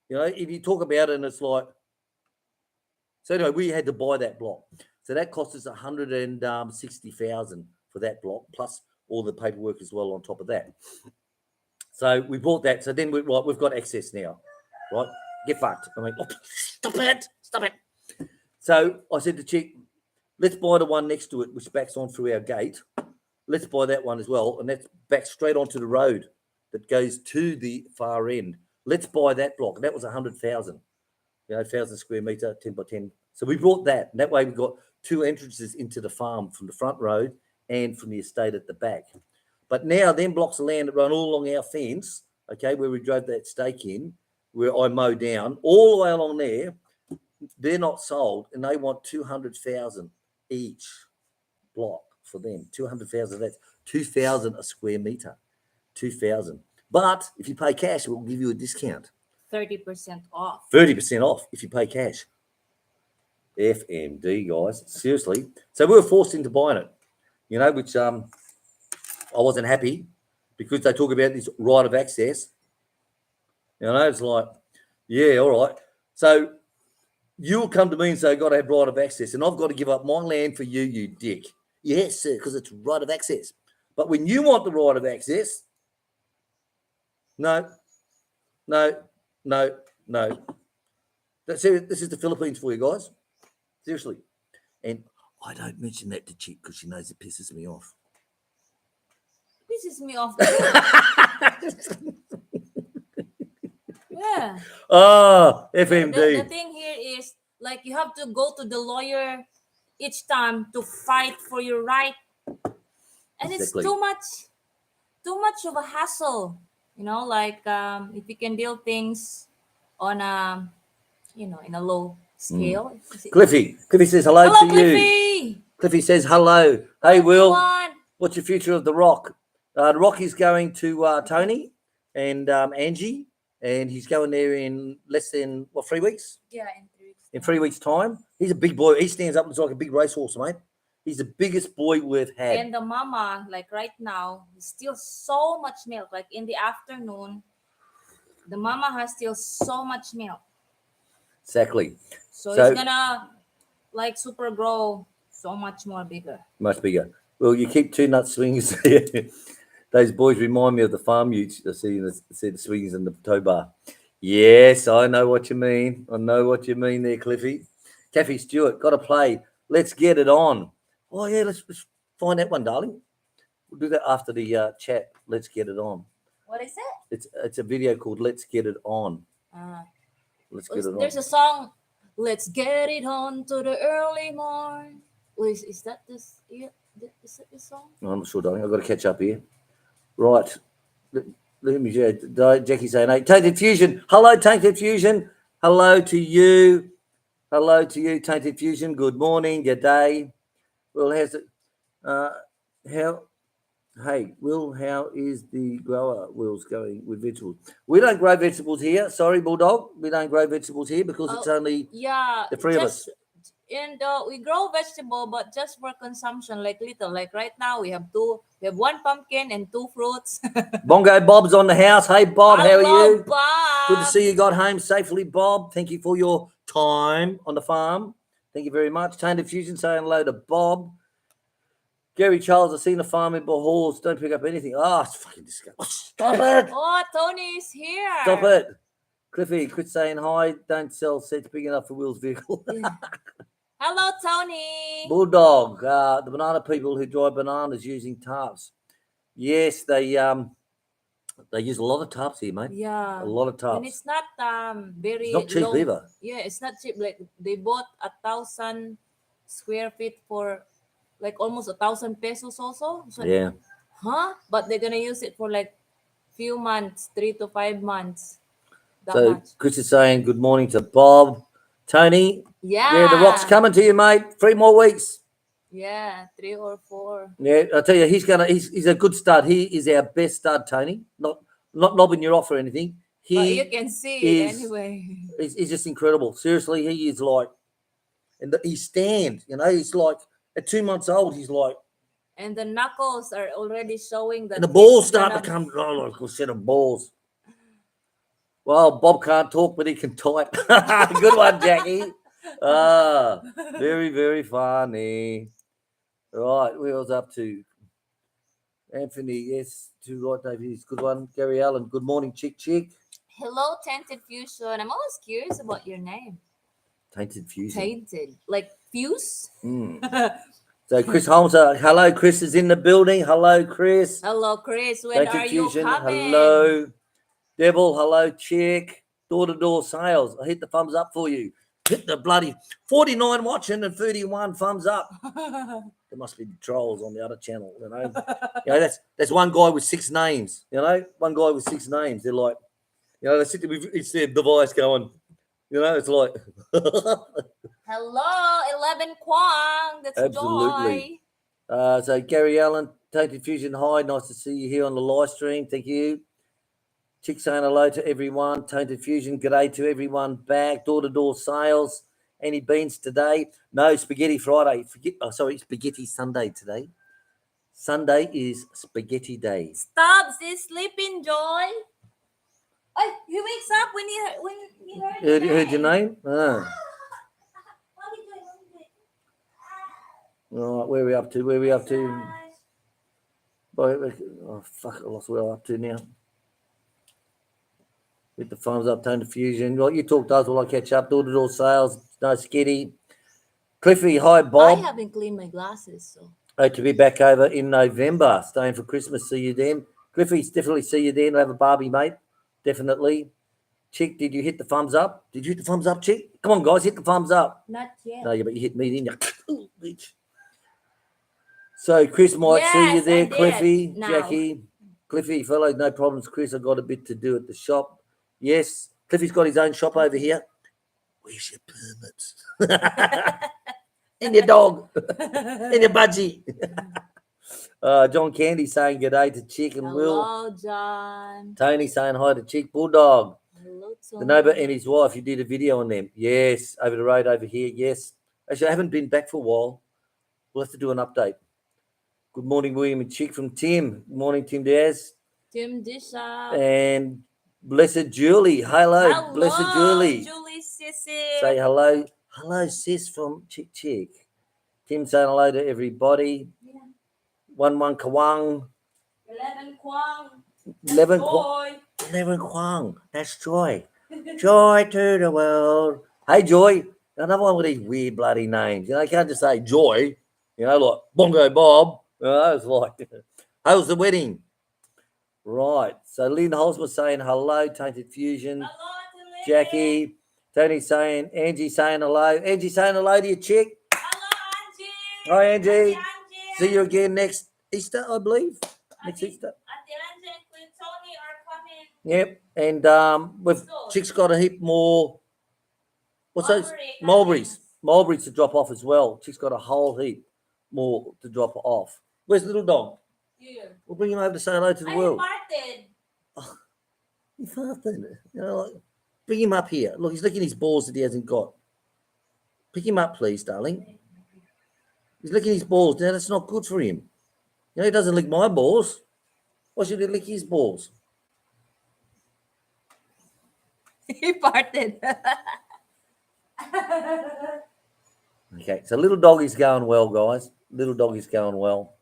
You know, if you talk about it, and it's like. So anyway, we had to buy that block. So that cost us 160,000 for that block, plus all the paperwork as well on top of that. So we bought that. So then we've got access now, right? Get fucked. I mean, stop it. So I said to Chick, let's buy the one next to it, which backs on through our gate. Let's buy that one as well. And that's back straight onto the road that goes to the far end. Let's buy that block. And that was 100,000. 1,000 square meter, 10 by 10. So we brought that. And that way we got two entrances into the farm from the front road and from the estate at the back. But now them blocks of land that run all along our fence, okay, where we drove that stake in, where I mow down, all the way along there, they're not sold and they want 200,000 each block for them. 200,000, that's 2,000 a square meter. 2,000. But if you pay cash, we'll give you a discount. 30% off. 30% off if you pay cash. FMD, guys. Seriously. So we were forced into buying it, which I wasn't happy because they talk about this right of access. It's like, yeah, all right. So you'll come to me and say, I've got to have right of access, and I've got to give up my land for you, you dick. Yes, sir, because it's right of access. But when you want the right of access, no. This is the Philippines for you guys. Seriously. And I don't mention that to Chick because she knows it pisses me off. Pisses me off. Yeah. Oh, FMD. The thing here is, like, you have to go to the lawyer each time to fight for your right. And It's too much of a hassle. If you can deal things on a, in a low scale. Cliffy says hello to Cliffy. you. Cliffy says hello. Hey, Will, Everyone. what's your future of The Rock? The Rock is going to Tony and Angie, and he's going there in less than, 3 weeks? Yeah, in 3 weeks. In 3 weeks' time. He's a big boy. He stands up and looks like a big racehorse, mate. He's the biggest boy we've had. And the mama, like right now, is still so much milk. Like in the afternoon, the mama has still so much milk. Exactly. So it's gonna super grow so much more bigger. Much bigger. Well, you keep two nut swings. Those boys remind me of the farm utes. I see the swings in the tow bar. Yes, I know what you mean. I know what you mean there, Cliffy. Kathy Stewart, got to play. Let's get it on. Oh, yeah, let's find that one, darling. We'll do that after the chat. Let's get it on. What is it? It's a video called Let's Get It On. Let's get it on. There's a song, Let's Get It On to the Early Morn. Is that this? Is that this song? No, I'm not sure, darling. I've got to catch up here. Right. Let me Jackie saying, hey, Tainted Fusion. Hello, Tainted Fusion. Hello to you. Hello to you, Tainted Fusion. Good morning, good day. Well, how's it? Hey, Will, how is the grower Will's going with vegetables? We don't grow vegetables here. Sorry, Bulldog. We don't grow vegetables here because it's only Yeah, the three of us. just and we grow vegetable, but just for consumption, like little. Like right now, we have one pumpkin and two fruits. Bongo Bob's on the house. Hey, Bob, how are Hello, you? Bob. Good to see you got home safely, Bob. Thank you for your time on the farm. Thank you very much. Tainted Fusion saying hello to Bob. Gary Charles, I've seen a farm in Bahors. Don't pick up anything. Oh, it's fucking disgusting. Oh, stop it. Oh, Tony's here. Stop it. Cliffy, quit saying hi. Don't sell sets big enough for Will's vehicle. Hello, Tony. Bulldog, the banana people who dry bananas using tarps. Yes, they use a lot of tarps here, mate. Yeah. A lot of tarps. And it's not very It's not cheap low. either. Yeah, it's not cheap. Like they bought 1,000 square feet for like almost 1,000 pesos also. So, Yeah. huh? But they're gonna use it for like few months, 3 to 5 months. That So much. Chris is saying good morning to Bob. Tony, Yeah. the rock's coming to you, mate. 3 more weeks. Yeah, 3 or 4. Yeah, I tell you, he's a good stud. He is our best stud, Tony. Not knobbing you off or anything. But He you can see is anyway. he's just incredible. Seriously, he is like, and he stands. You know, he's like at 2 months old. He's like, And the knuckles are already showing that and the balls he's start to come. Oh, like a set of balls. Well, Bob can't talk, but he can type. Good one, Jackie. Very, very funny. Right, where was up to? Anthony, yes, to right, David, good one. Gary Allen, good morning, Chick. Hello, Tainted Fusion. I'm always curious about your name. Tainted Fusion. Tainted. Like fuse? So Chris Holmes, hello, Chris is in the building. Hello, Chris. Hello, Chris. When Tainted are Fusion, you coming? hello. Devil, hello, Chick. Door-to-door sales. I hit the thumbs up for you. Hit the bloody 49 watching and 31 thumbs up. There must be trolls on the other channel, you know. That's one guy with 6 names, you know. One guy with 6 names. They're like, you know, they sit there with it's their device going, you know, it's like Hello, 11 Kwang. That's absolutely. Joy. So Gary Allen, Tainted Fusion, hi. Nice to see you here on the live stream. Thank you. Chick saying hello to everyone. Tainted Fusion, g'day to everyone back. Door-to-door sales. Any beans today? No, Spaghetti Friday. Spaghetti Sunday today. Sunday is Spaghetti Day. Stubbs is sleeping, Joy. Oh, he wakes up when he Heard your name? Ah. All right, where are we up to? Oh, fuck, I lost where I'm up to now. Hit the thumbs up, Tainted Fusion. Like you talk to us while I catch up. Door-to-door sales, no skitty. Cliffy, hi, Bob. I haven't cleaned my glasses, so. Oh, to be back over in November, staying for Christmas. See you then. Cliffy, definitely see you then. Have a Barbie, mate. Definitely. Chick, did you hit the thumbs up? Did you hit the thumbs up, Chick? Come on, guys, hit the thumbs up. Not yet. No, yeah, but you hit me, didn't you? Ooh, bitch. So Chris might see you there, Cliffy, Jackie. Cliffy, fellow, no problems, Chris. I've got a bit to do at the shop. Yes, Cliffy's got his own shop over here. Where's your permits? And your dog. And your budgie. John Candy saying good day to Chick and Will. Hello, John. Tony saying hi to Chick. Bulldog. Hello, The neighbour and his wife, you did a video on them. Yes, over the road over here. Yes. Actually, I haven't been back for a while. We'll have to do an update. Good morning, William and Chick from Tim. Good morning, Tim Diaz. Tim Disha. And Blessed Julie. Hello, Blessed Julie. Julie Sissy. Say hello. Hello, sis from Chick. Tim saying hello to everybody. Yeah. 11 Kwang. 11 Kwang. 11 Kwang. 11 Kwang. That's Joy. Joy to the world. Hey, Joy. Another one with these weird bloody names. You know, you can't just say Joy. You know, like Bongo Bob. You know, it's like, how's the wedding? Right. So Lynn Holzman saying hello, Tainted Fusion. Hello to Jackie. Tony saying, Angie saying hello. Angie saying hello to your Chick. Hello, Angie. Hi, Angie. See you again next Easter, I believe. Next Easter. Auntie Angie and Queen Tony are coming. Yep. And with Chick's got a heap more. What's those? Mulberries. Mulberries to drop off as well. Chick's got a whole heap more to drop off. Where's the little dog? Here. We'll bring him over to say hello to the I world. farted. He farted. You know, like, bring him up here. Look, he's licking his balls that he hasn't got. Pick him up, please, darling. He's licking his balls. Now, that's not good for him. You know, he doesn't lick my balls. Why should he lick his balls? He farted. Okay, so little doggy's going well, guys. Little doggy's going well.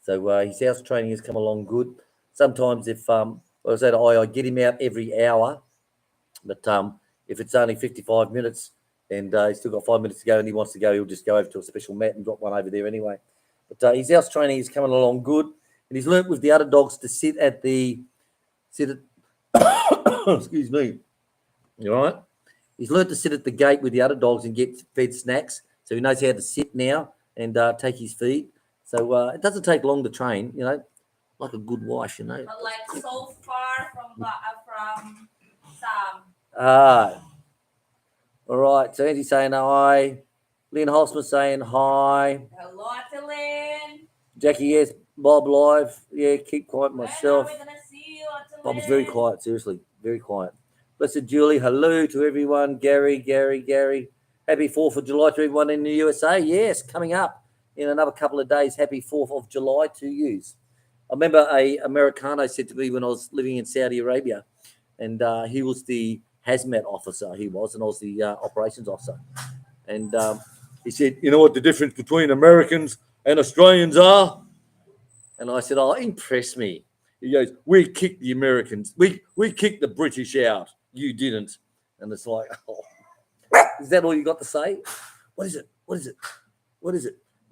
So his house training has come along good. Sometimes if I said I get him out every hour, but if it's only 55 minutes and he's still got 5 minutes to go and he wants to go, he'll just go over to a special mat and drop one over there anyway. But his house training is coming along good, and he's learnt with the other dogs to sit at excuse me, you all right? He's learnt to sit at the gate with the other dogs and get fed snacks, so he knows how to sit now and take his feed. So it doesn't take long to train, you know, like a good wife, you know. But like so far from Sam. All right. So Andy's saying hi. Lynn Holzman saying hi. Hello, Atilin. Jackie, yes. Bob live. Yeah, keep quiet myself. When are we gonna see you, Atilin? Bob's very quiet, seriously. Very quiet. Blessed Julie, hello to everyone. Gary. Happy 4th of July to everyone in the USA. Yes, coming up in another couple of days. Happy 4th of July to you. I remember a Americano said to me when I was living in Saudi Arabia, and he was the hazmat officer, and I was the operations officer. And he said, you know what the difference between Americans and Australians are? And I said, oh, impress me. He goes, we kicked the Americans. We kicked the British out. You didn't. And it's like, oh, is that all you got to say? What is it?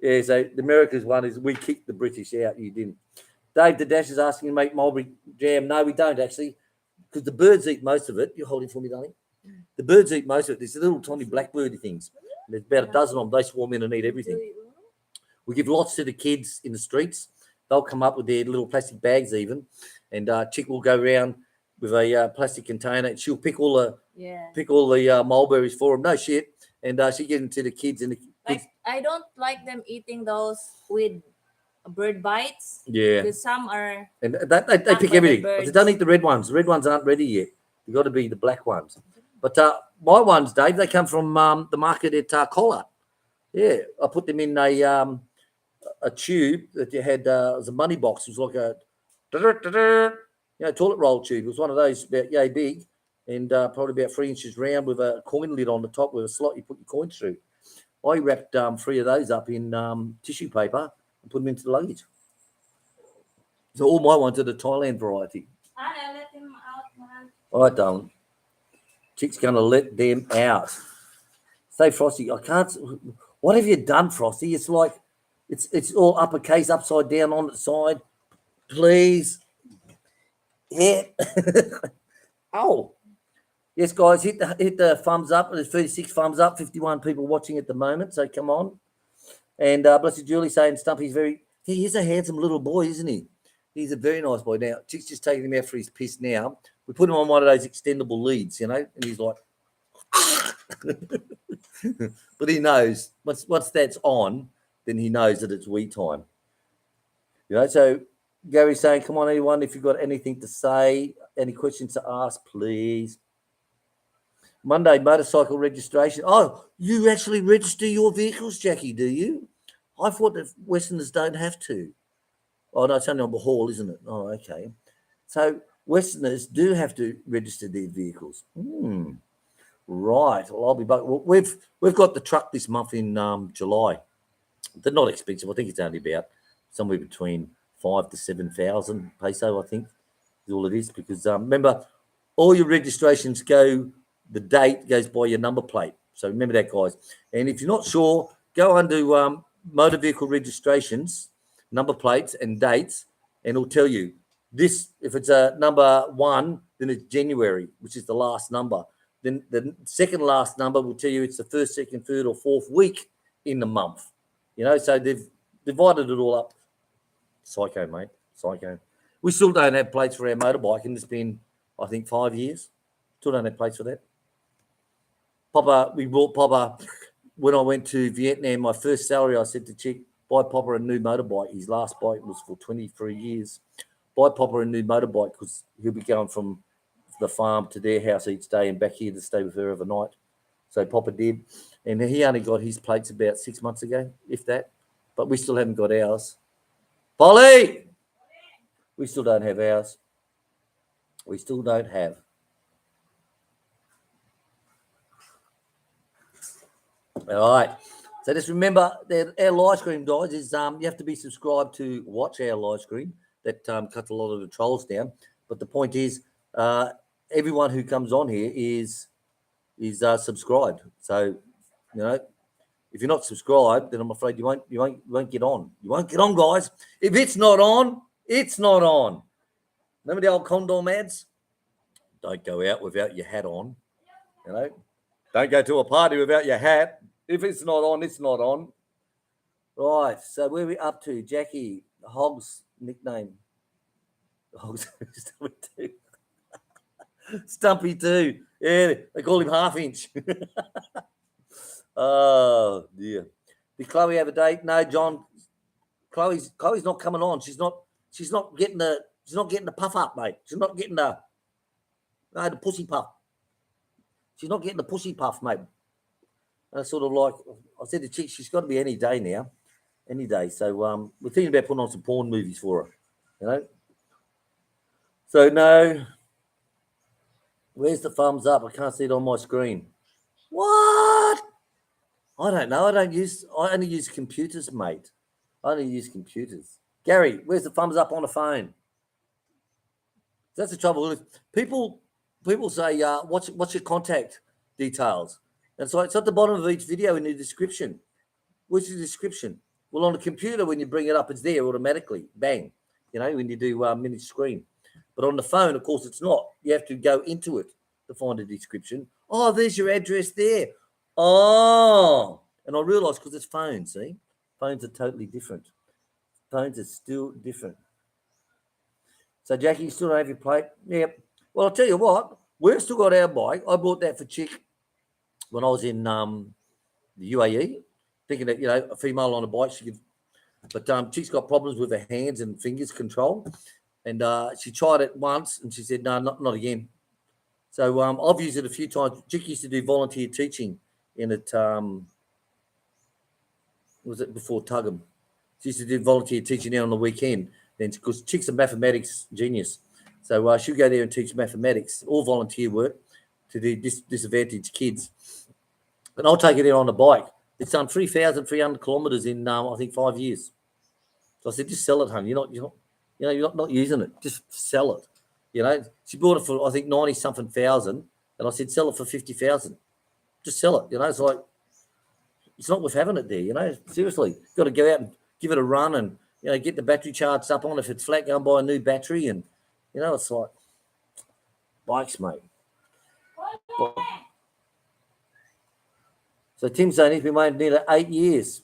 Yeah, so the America's one is we kicked the British out. You didn't. Dave the Dash is asking to make mulberry jam. No, we don't actually, because the birds eat most of it. You're holding for me, darling. The birds eat most of it. There's little tiny blackbirdy things. There's about a dozen of them. They swarm in and eat everything. We give lots to the kids in the streets. They'll come up with their little plastic bags even, and Chick will go around with a plastic container, and she'll pick all the mulberries for them. No shit, and she gives them to the kids. And the kids. I don't like them eating those with bird bites. Yeah, because some are. And they pick everything. They don't eat the red ones. The red ones aren't ready yet. You've got to be the black ones. But my ones, Dave, they come from the market at Collar. Yeah, I put them in a tube that you had. It was a money box. It was like a toilet roll tube. It was one of those about yay big and probably about 3 inches round with a coin lid on the top with a slot you put your coins through. I wrapped 3 of those up in tissue paper and put them into the luggage. So all my ones are the Thailand variety. I let him out, man. All right, darling. Chick's going to let them out. Say, Frosty, I can't. What have you done, Frosty? It's like it's all uppercase, upside down on the side. Please. Yeah. Oh. Yes, guys, hit the thumbs up. There's 36 thumbs up, 51 people watching at the moment, so come on. And Blessed Julie saying Stumpy's he's a handsome little boy, isn't he? He's a very nice boy. Now, Chick's just taking him out for his piss now. We put him on one of those extendable leads, and he's like, but he knows once that's on, then he knows that it's wee time. So Gary's saying, come on, everyone, if you've got anything to say, any questions to ask, please. Monday, motorcycle registration. Oh, you actually register your vehicles, Jackie, do you? I thought that Westerners don't have to. Oh, no, it's only on the hall, isn't it? Oh, okay. So Westerners do have to register their vehicles. Right. Well, I'll be back. Well, we've got the truck this month in July. They're not expensive. I think it's only about somewhere between 5,000 to 7,000 peso, I think, is all it is. Because remember, all your registrations the date goes by your number plate. So remember that, guys. And if you're not sure, go under motor vehicle registrations, number plates and dates, and it'll tell you this. If it's a number 1, then it's January, which is the last number. Then the second last number will tell you it's the first, second, third, or fourth week in the month. So they've divided it all up. Psycho, mate. Psycho. We still don't have plates for our motorbike, and it's been, I think, 5 years. Still don't have plates for that. We brought Papa when I went to Vietnam. My first salary, I said to Chick, Buy Popper a new motorbike. His last bike was for 23 years. Buy Popper a new motorbike because he'll be going from the farm to their house each day and back here to stay with her overnight. So Popper did. And he only got his plates about 6 months ago, if that. But we still haven't got ours. Polly! We still don't have ours. We still don't have. All right. So just remember that our live stream, guys, is you have to be subscribed to watch our live stream. That cuts a lot of the trolls down. But the point is, everyone who comes on here is subscribed. So, if you're not subscribed, then I'm afraid you won't get on. You won't get on, guys. If it's not on, it's not on. Remember the old condom ads? Don't go out without your hat on. Don't go to a party without your hat. If it's not on, it's not on. Right. So where are we up to? Jackie, Hog's nickname. Hog's Stumpy too. Yeah, they call him Half Inch. Oh dear. Did Chloe have a date? No, John. Chloe's not coming on. She's not getting the puff up, mate. She's not getting the pussy puff. She's not getting the pussy puff, mate. Sort of like I said to Chick, she's got to be any day now. Any day. So we're thinking about putting on some porn movies for her, So no. Where's the thumbs up? I can't see it on my screen. What? I don't know. I only use computers, mate. I only use computers. Gary, where's the thumbs up on the phone? That's the trouble. People say, what's your contact details? And so it's at the bottom of each video in the description. What's the description? Well, on the computer, when you bring it up, it's there automatically. Bang. When you do minute screen. But on the phone, of course, it's not. You have to go into it to find a description. Oh, there's your address there. Oh. And I realised because it's phones, see? Phones are totally different. Phones are still different. So, Jackie, you still don't have your plate? Yep. Well, I'll tell you what. We've still got our bike. I bought that for Chick when I was in the UAE, thinking that, a female on a bike, she could. But Chick's got problems with her hands and fingers control. And she tried it once and she said, no, not again. So I've used it a few times. Chick used to do volunteer teaching in it. Was it before Tuggum? She used to do volunteer teaching there on the weekend. Then, because Chick's a mathematics genius. So she'll go there and teach mathematics, all volunteer work to the disadvantaged kids. And I'll take it there on the bike. It's done 3,300 kilometres in, I think, 5 years. So I said, just sell it, hon. You're not using it. Just sell it. She bought it for, I think, 90-something thousand. And I said, sell it for 50,000. Just sell it. It's like, it's not worth having it there, Seriously. You've got to go out and give it a run and, get the battery charged up on. If it's flat, go and buy a new battery. And, it's like, bikes, mate. So Tim's saying he's been waiting nearly 8 years.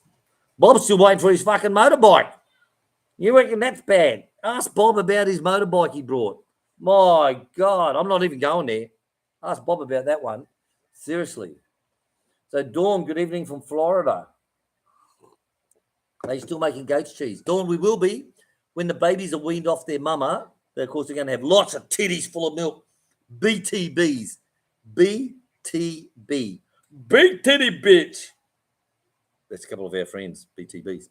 Bob's still waiting for his fucking motorbike. You reckon that's bad? Ask Bob about his motorbike he brought. My God, I'm not even going there. Ask Bob about that one. Seriously. So Dawn, good evening from Florida. Are you still making goat's cheese? Dawn, we will be. When the babies are weaned off their mama, of course, they're going to have lots of titties full of milk. BTBs. BTB. Big titty bitch. That's a couple of our friends, BTBs.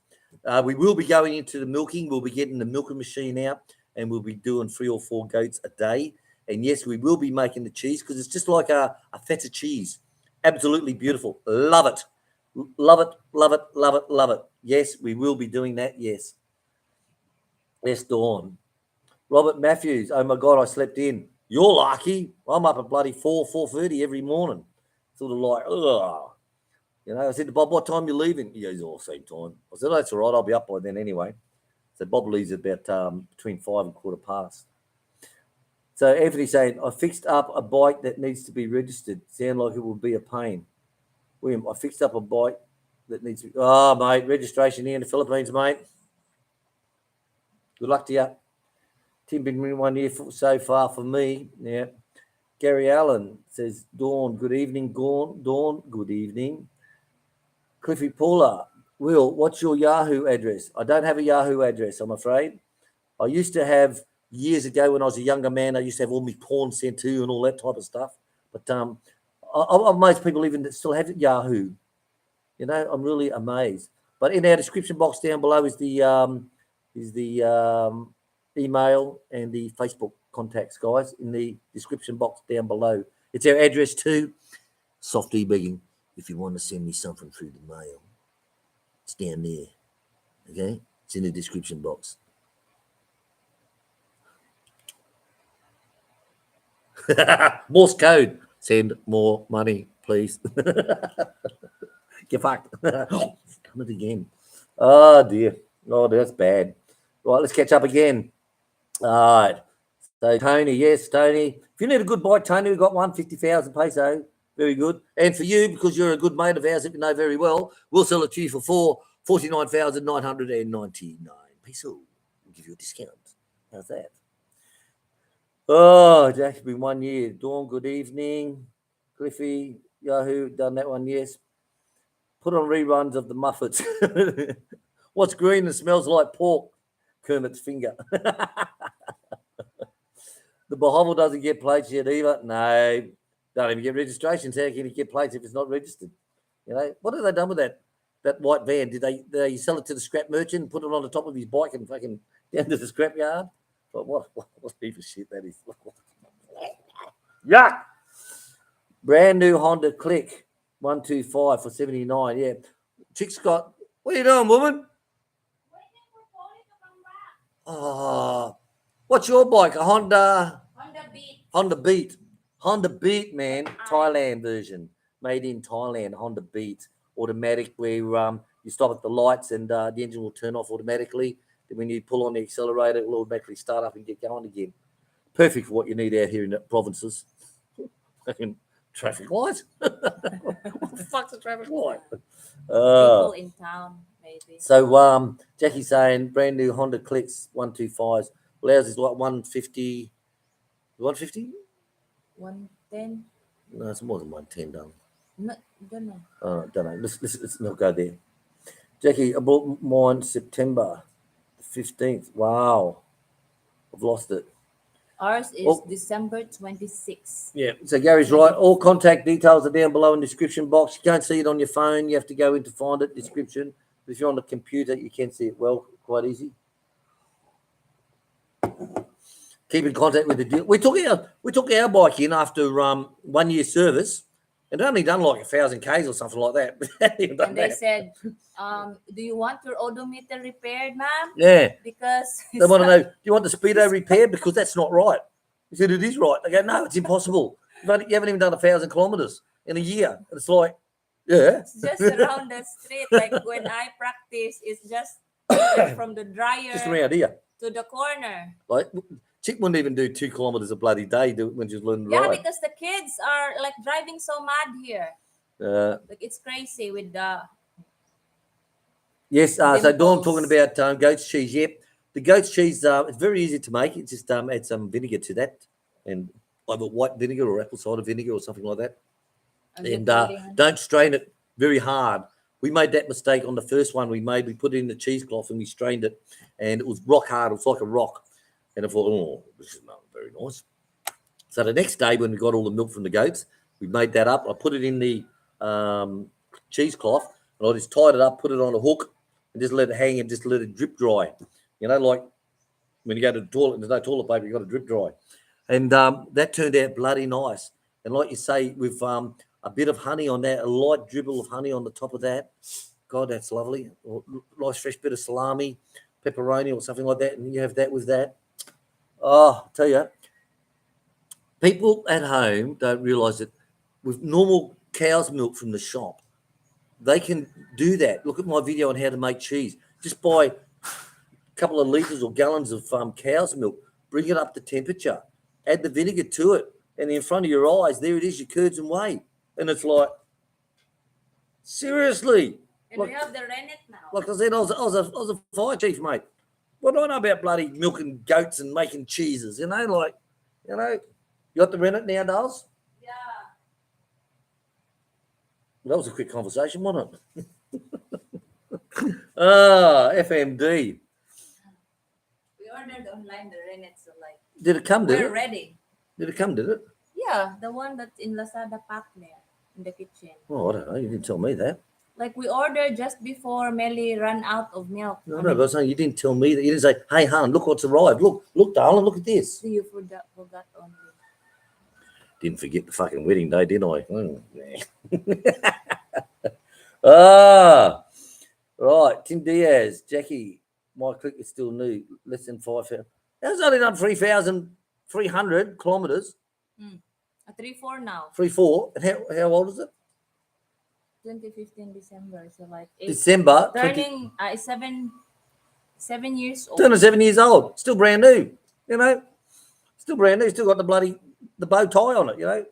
We will be going into the milking. We'll be getting the milking machine out and we'll be doing 3 or 4 goats a day. And yes, we will be making the cheese because it's just like a feta cheese. Absolutely beautiful. Love it. Love it, love it, love it, love it. Yes, we will be doing that. Yes. Yes, Dawn. Robert Matthews. Oh, my God, I slept in. You're lucky. I'm up at bloody 4:30 every morning. Sort of like, ugh. I said to Bob, what time are you leaving? He goes, all same time. I said, oh, that's all right. I'll be up by then anyway. So Bob leaves at about between 5 and 15:15. So Anthony's saying, I fixed up a bike that needs to be registered. Sound like it will be a pain. William, I fixed up a bike that needs to be... Oh, mate, registration here in the Philippines, mate. Good luck to you. Tim, been 1 year so far for me. Yeah. Gary Allen says, Dawn, good evening. Dawn, good evening. Cliffy Paula, Will, what's your Yahoo address? I don't have a Yahoo address, I'm afraid. I used to have years ago when I was a younger man. I used to have all my porn sent to and all that type of stuff. But most people even still have Yahoo. You know, I'm really amazed. But in our description box down below is the email and the Facebook contacts, guys. In the description box down below, it's our address too. Softly begging, if you want to send me something through the mail, it's down there. Okay, it's in the description box. Morse code. Send more money, please. Get fucked. Done it again. Oh dear. Oh, that's bad. Right, let's catch up again. All right. So Tony, yes, Tony. If you need a good bike, Tony, we've got one, 50,000 peso. Very good. And for you, because you're a good mate of ours that you know very well, we'll sell it to you for 49,999 peso. We'll give you a discount. How's that? Oh, Jack's been 1 year. Dawn, good evening. Cliffy, Yahoo, done that one, yes. Put on reruns of the Muppets. What's green and smells like pork? Kermit's finger. The Bahovel doesn't get plates yet either. No, don't even get registrations. How can you get plates if it's not registered? You know, what have they done with that white van? Did they sell it to the scrap merchant and put it on the top of his bike and fucking down to the scrap yard? But what heap of shit that is. Yuck! Brand new Honda Click 125 for 79. Yeah. Chick's got, what are you doing, woman? Oh, what's your bike? A Honda Beat. Honda Beat, man. Thailand version. Made in Thailand. Honda Beat. Automatic where you stop at the lights and the engine will turn off automatically. Then when you pull on the accelerator, it will automatically start up and get going again. Perfect for what you need out here in the provinces. Fucking traffic light. What the fuck's a traffic light? People in town, maybe. So Jackie's saying brand new Honda Clicks 125s. Well, ours is like 150. 150? 110. No, it's more than 110 done. No, don't know. Don't know. Let's not go there. Jackie, I bought mine September 15th. Wow. I've lost it. Ours is December 26th. Yeah. So Gary's right. All contact details are down below in the description box. You can't see it on your phone. You have to go in to find it. Description. But if you're on the computer, you can see it well. Quite easy. Keep in contact with the deal. We took our bike in after 1 year service. It only done like 1,000 Ks or something like that. And they said, do you want your odometer repaired, ma'am? Yeah. Because they want to know, do you want the speedo repaired? Because that's not right. He said, it is right. They go, no, it's impossible. You haven't even done 1,000 kilometers in a year. And it's like, yeah. It's just around the street. Like when I practice, it's just from the dryer just around here to the corner. Like, Chick wouldn't even do 2 kilometers a bloody day when she was learning to ride. Yeah, because the kids are like driving so mad here. Like it's crazy with the. Yes, so Dawn talking about goat's cheese. Yep, the goat's cheese. It's very easy to make. It's just add some vinegar to that, and either white vinegar or apple cider vinegar or something like that. And don't strain it very hard. We made that mistake on the first one we made. We put it in the cheesecloth and we strained it, and it was rock hard. It was like a rock. And I thought, oh, this is not very nice. So the next day when we got all the milk from the goats, we made that up. I put it in the cheesecloth, and I just tied it up, put it on a hook, and just let it hang and just let it drip dry. You know, like when you go to the toilet and there's no toilet paper, you've got to drip dry. And that turned out bloody nice. And like you say, with a bit of honey on that, a light dribble of honey on the top of that. God, that's lovely. Or nice fresh bit of salami, pepperoni or something like that, and you have that with that. Oh, I tell you, people at home don't realise that with normal cow's milk from the shop, they can do that. Look at my video on how to make cheese. Just buy a couple of litres or gallons of cow's milk, bring it up to temperature, add the vinegar to it, and in front of your eyes, there it is, your curds and whey. And it's like, seriously. And we have the rennet now. Like I said, I was a fire chief, mate. What do I know about bloody milking goats and making cheeses? You know, like, you got the rennet now, dolls? Yeah. That was a quick conversation, wasn't it? FMD. We ordered online the rennet, so like Did it come, did we're it? ready. Did it come, did it? Yeah, the one that's in Lazada pack there in the kitchen. Oh, I don't know. You didn't tell me that. Like we ordered just before Melly ran out of milk. No, but I was saying you didn't tell me that. You didn't say, hey, hon, look what's arrived. Look, darling, look at this. So you forgot only. Didn't forget the fucking wedding day, did I? Right. Tim Diaz, Jackie, my click is still new. Less than 5,000. That's only done 3,300 kilometres. 3-4 now. 3-4. And how old is it? 2015 December. So like December. turning 7 years old. Turning 7 years old. Still brand new. You know? Still brand new. Still got the bow tie on it, you know?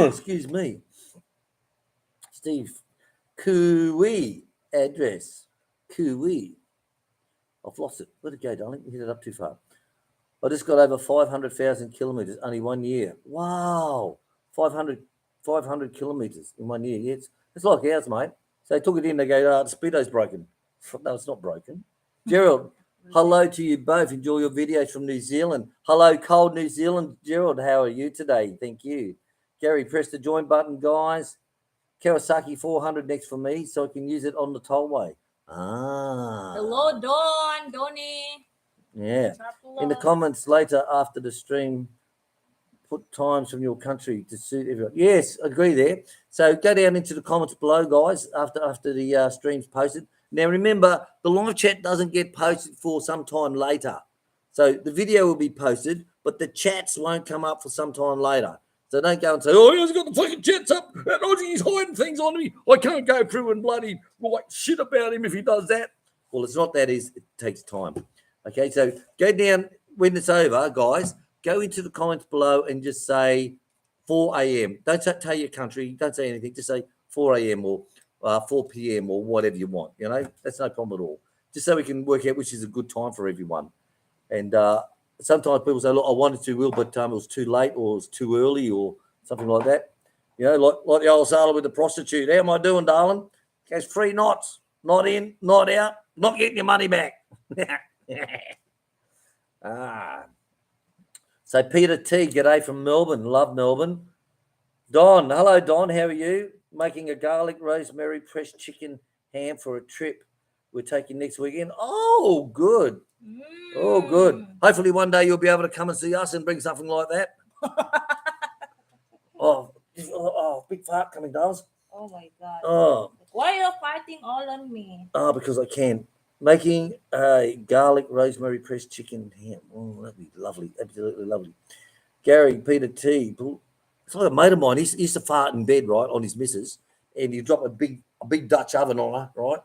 Excuse me. Steve. Kui address. Kui. I've lost it. Where'd it go, darling? You hit it up too far. I just got over 500,000 kilometres only 1 year. Wow. 500 kilometres in 1 year. Yeah, it's like ours, mate. So they took it in, they go, the speedo's broken. No, it's not broken. Gerald, hello to you both. Enjoy your videos from New Zealand. Hello, cold New Zealand. Gerald, how are you today? Thank you. Gary, press the join button, guys. Kawasaki 400 next for me so I can use it on the tollway. Hello, Donnie. Yeah. In the comments later after the stream, put times from your country to suit everyone. Yes, agree there. So go down into the comments below, guys, after the stream's posted. Now, remember, the live chat doesn't get posted for some time later. So the video will be posted, but the chats won't come up for some time later. So don't go and say, oh, he hasn't got the fucking chats up. That Aussie's hiding things on me. I can't go through and bloody write shit about him if he does that. Well, it's not that easy. It takes time. Okay, so go down when it's over, guys. Go into the comments below and just say 4 a.m. Don't tell your country. Don't say anything. Just say 4 a.m. or 4 p.m. or whatever you want. You know, that's no problem at all. Just so we can work out which is a good time for everyone. And sometimes people say, look, I wanted to, Will, but it was too late or it was too early or something like that. You know, like the old sailor with the prostitute. How am I doing, darling? Goes 3 knots. Not in, not out, not getting your money back. So Peter T, g'day from Melbourne. Love Melbourne. Don, hello, Don. How are you? Making a garlic rosemary pressed chicken ham for a trip we're taking next weekend. Oh, good. Oh, good. Hopefully one day you'll be able to come and see us and bring something like that. Oh, big fart coming, dolls. Oh, my God. Oh. Why are you farting all on me? Oh, because I can. Making a garlic rosemary pressed chicken ham. Oh, that'd be lovely. Absolutely lovely. Gary, Peter T. It's like a mate of mine. He used to fart in bed, right, on his missus, and you drop a big Dutch oven on her, right?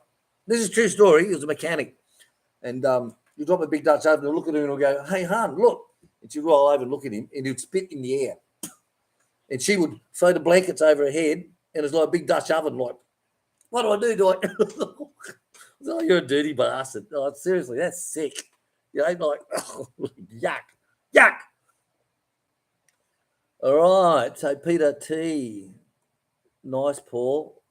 This is a true story. He was a mechanic. And you drop a big Dutch oven and look at her and he'll go, hey, hon, look. And she'd roll over and look at him and he'd spit in the air. And she would throw the blankets over her head and it's like a big Dutch oven. Like, what do I do? Oh, you're a dirty bastard. Oh, seriously, that's sick. You know, like, oh, yuck. All right. So Peter T. Nice, Paul.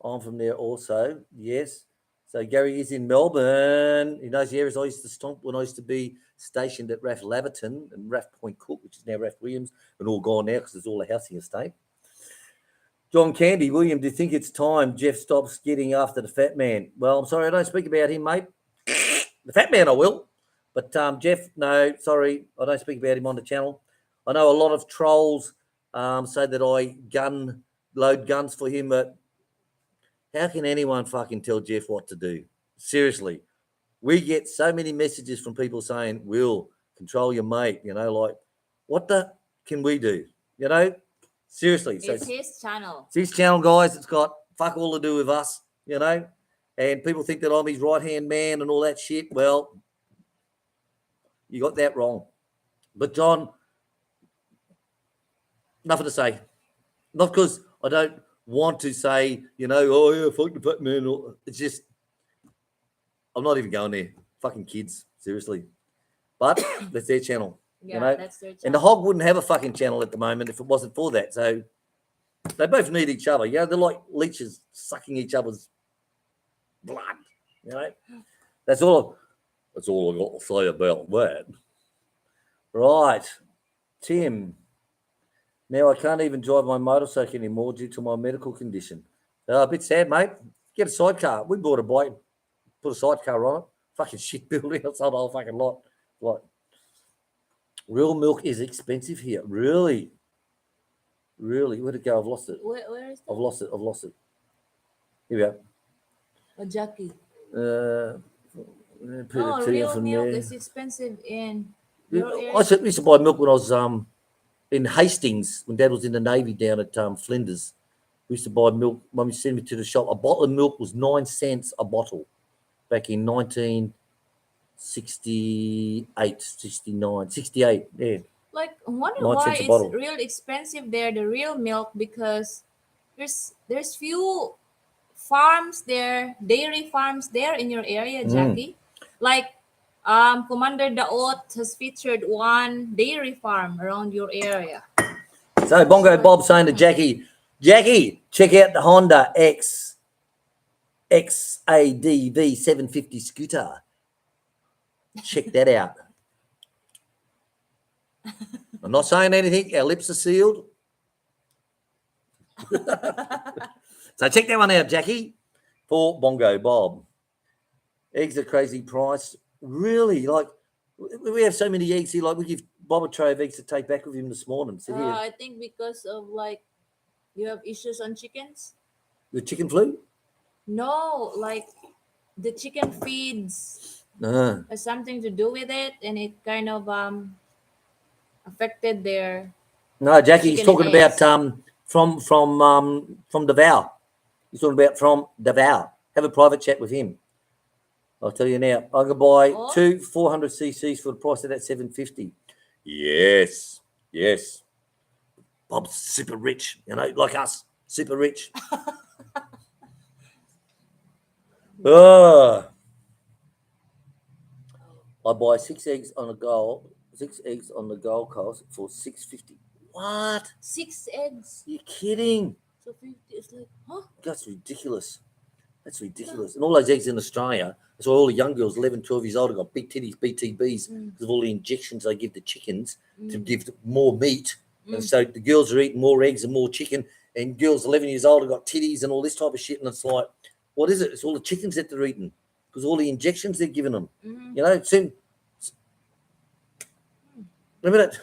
I'm from there also. Yes. So Gary is in Melbourne. He knows the areas I used to stomp when I used to be stationed at RAF Laverton and RAF Point Cook, which is now RAF Williams, and all gone now because it's all a housing estate. John Candy, William, do you think it's time Jeff stops getting after the fat man? Well, I'm sorry, I don't speak about him, mate. The fat man I will. But Jeff, no, sorry, I don't speak about him on the channel. I know a lot of trolls say that I load guns for him, but how can anyone fucking tell Jeff what to do? Seriously. We get so many messages from people saying, Will, control your mate, you know, like, what the can we do? You know? Seriously. It's his channel. It's his channel, guys. It's got fuck all to do with us, you know? And people think that I'm his right-hand man and all that shit. Well, you got that wrong. But, John, nothing to say. Not because I don't want to say, you know, oh, yeah, fuck the fat man. It's just, I'm not even going there. Fucking kids, seriously. But that's their channel. Yeah, you know? that's their channel. And the hog wouldn't have a fucking channel at the moment if it wasn't for that. So they both need each other. You know, they're like leeches sucking each other's blood. You know, that's all. That's all I got to say about that. Right, Tim. Now I can't even drive my motorcycle anymore due to my medical condition. A bit sad, mate. Get a sidecar. We bought a bike, put a sidecar on it. Fucking shit building. It's not the whole fucking lot. Like, real milk is expensive here. Really? Really? Where'd it go? I've lost it. Where is that? I've lost it. Here we go. A jockey. Put No, it to you real from milk there. is expensive in your area. I used to buy milk when I was in Hastings, when Dad was in the Navy down at Flinders. We used to buy milk. Mum used to send me to the shop. A bottle of milk was 9 cents a bottle back in 1968, 69, 68. Yeah. Like, I wonder 9 why cents a it's bottle. real expensive there, the real milk, because there's few farms there, dairy farms there in your area, Jackie. Like, Commander Daot has featured one dairy farm around your area. So Bongo Bob saying to Jackie, check out the Honda XADV 750 scooter. Check that out. I'm not saying anything. Our lips are sealed. So check that one out, Jackie, for Bongo Bob. Eggs are crazy price. Really, like, we have so many eggs here. Like, we give Bob a tray of eggs to take back with him this morning. So here, I think because of, like, you have issues on chickens. the chicken flu. No, like the chicken feeds has something to do with it, and it kind of affected their. No, Jackie, he's chicken talking and about eggs. from Davao. He's talking about from Davao. Have a private chat with him. I'll tell you now. I can buy Oh. two 400 cc's for the price of that 750. Yes. Bob's super rich, you know, like us, super rich. I buy 6 eggs on the Gold Coast for $6.50. What? 6 eggs. You kidding? So 50 is like, huh? That's ridiculous. That's ridiculous. And all those eggs in Australia, that's why all the young girls, 11, 12 years old, have got big titties, BTBs, because of all the injections they give the chickens to give more meat. And so the girls are eating more eggs and more chicken, and girls 11 years old have got titties and all this type of shit. And it's like, what is it? It's all the chickens that they're eating because all the injections they're giving them. You know, remember that?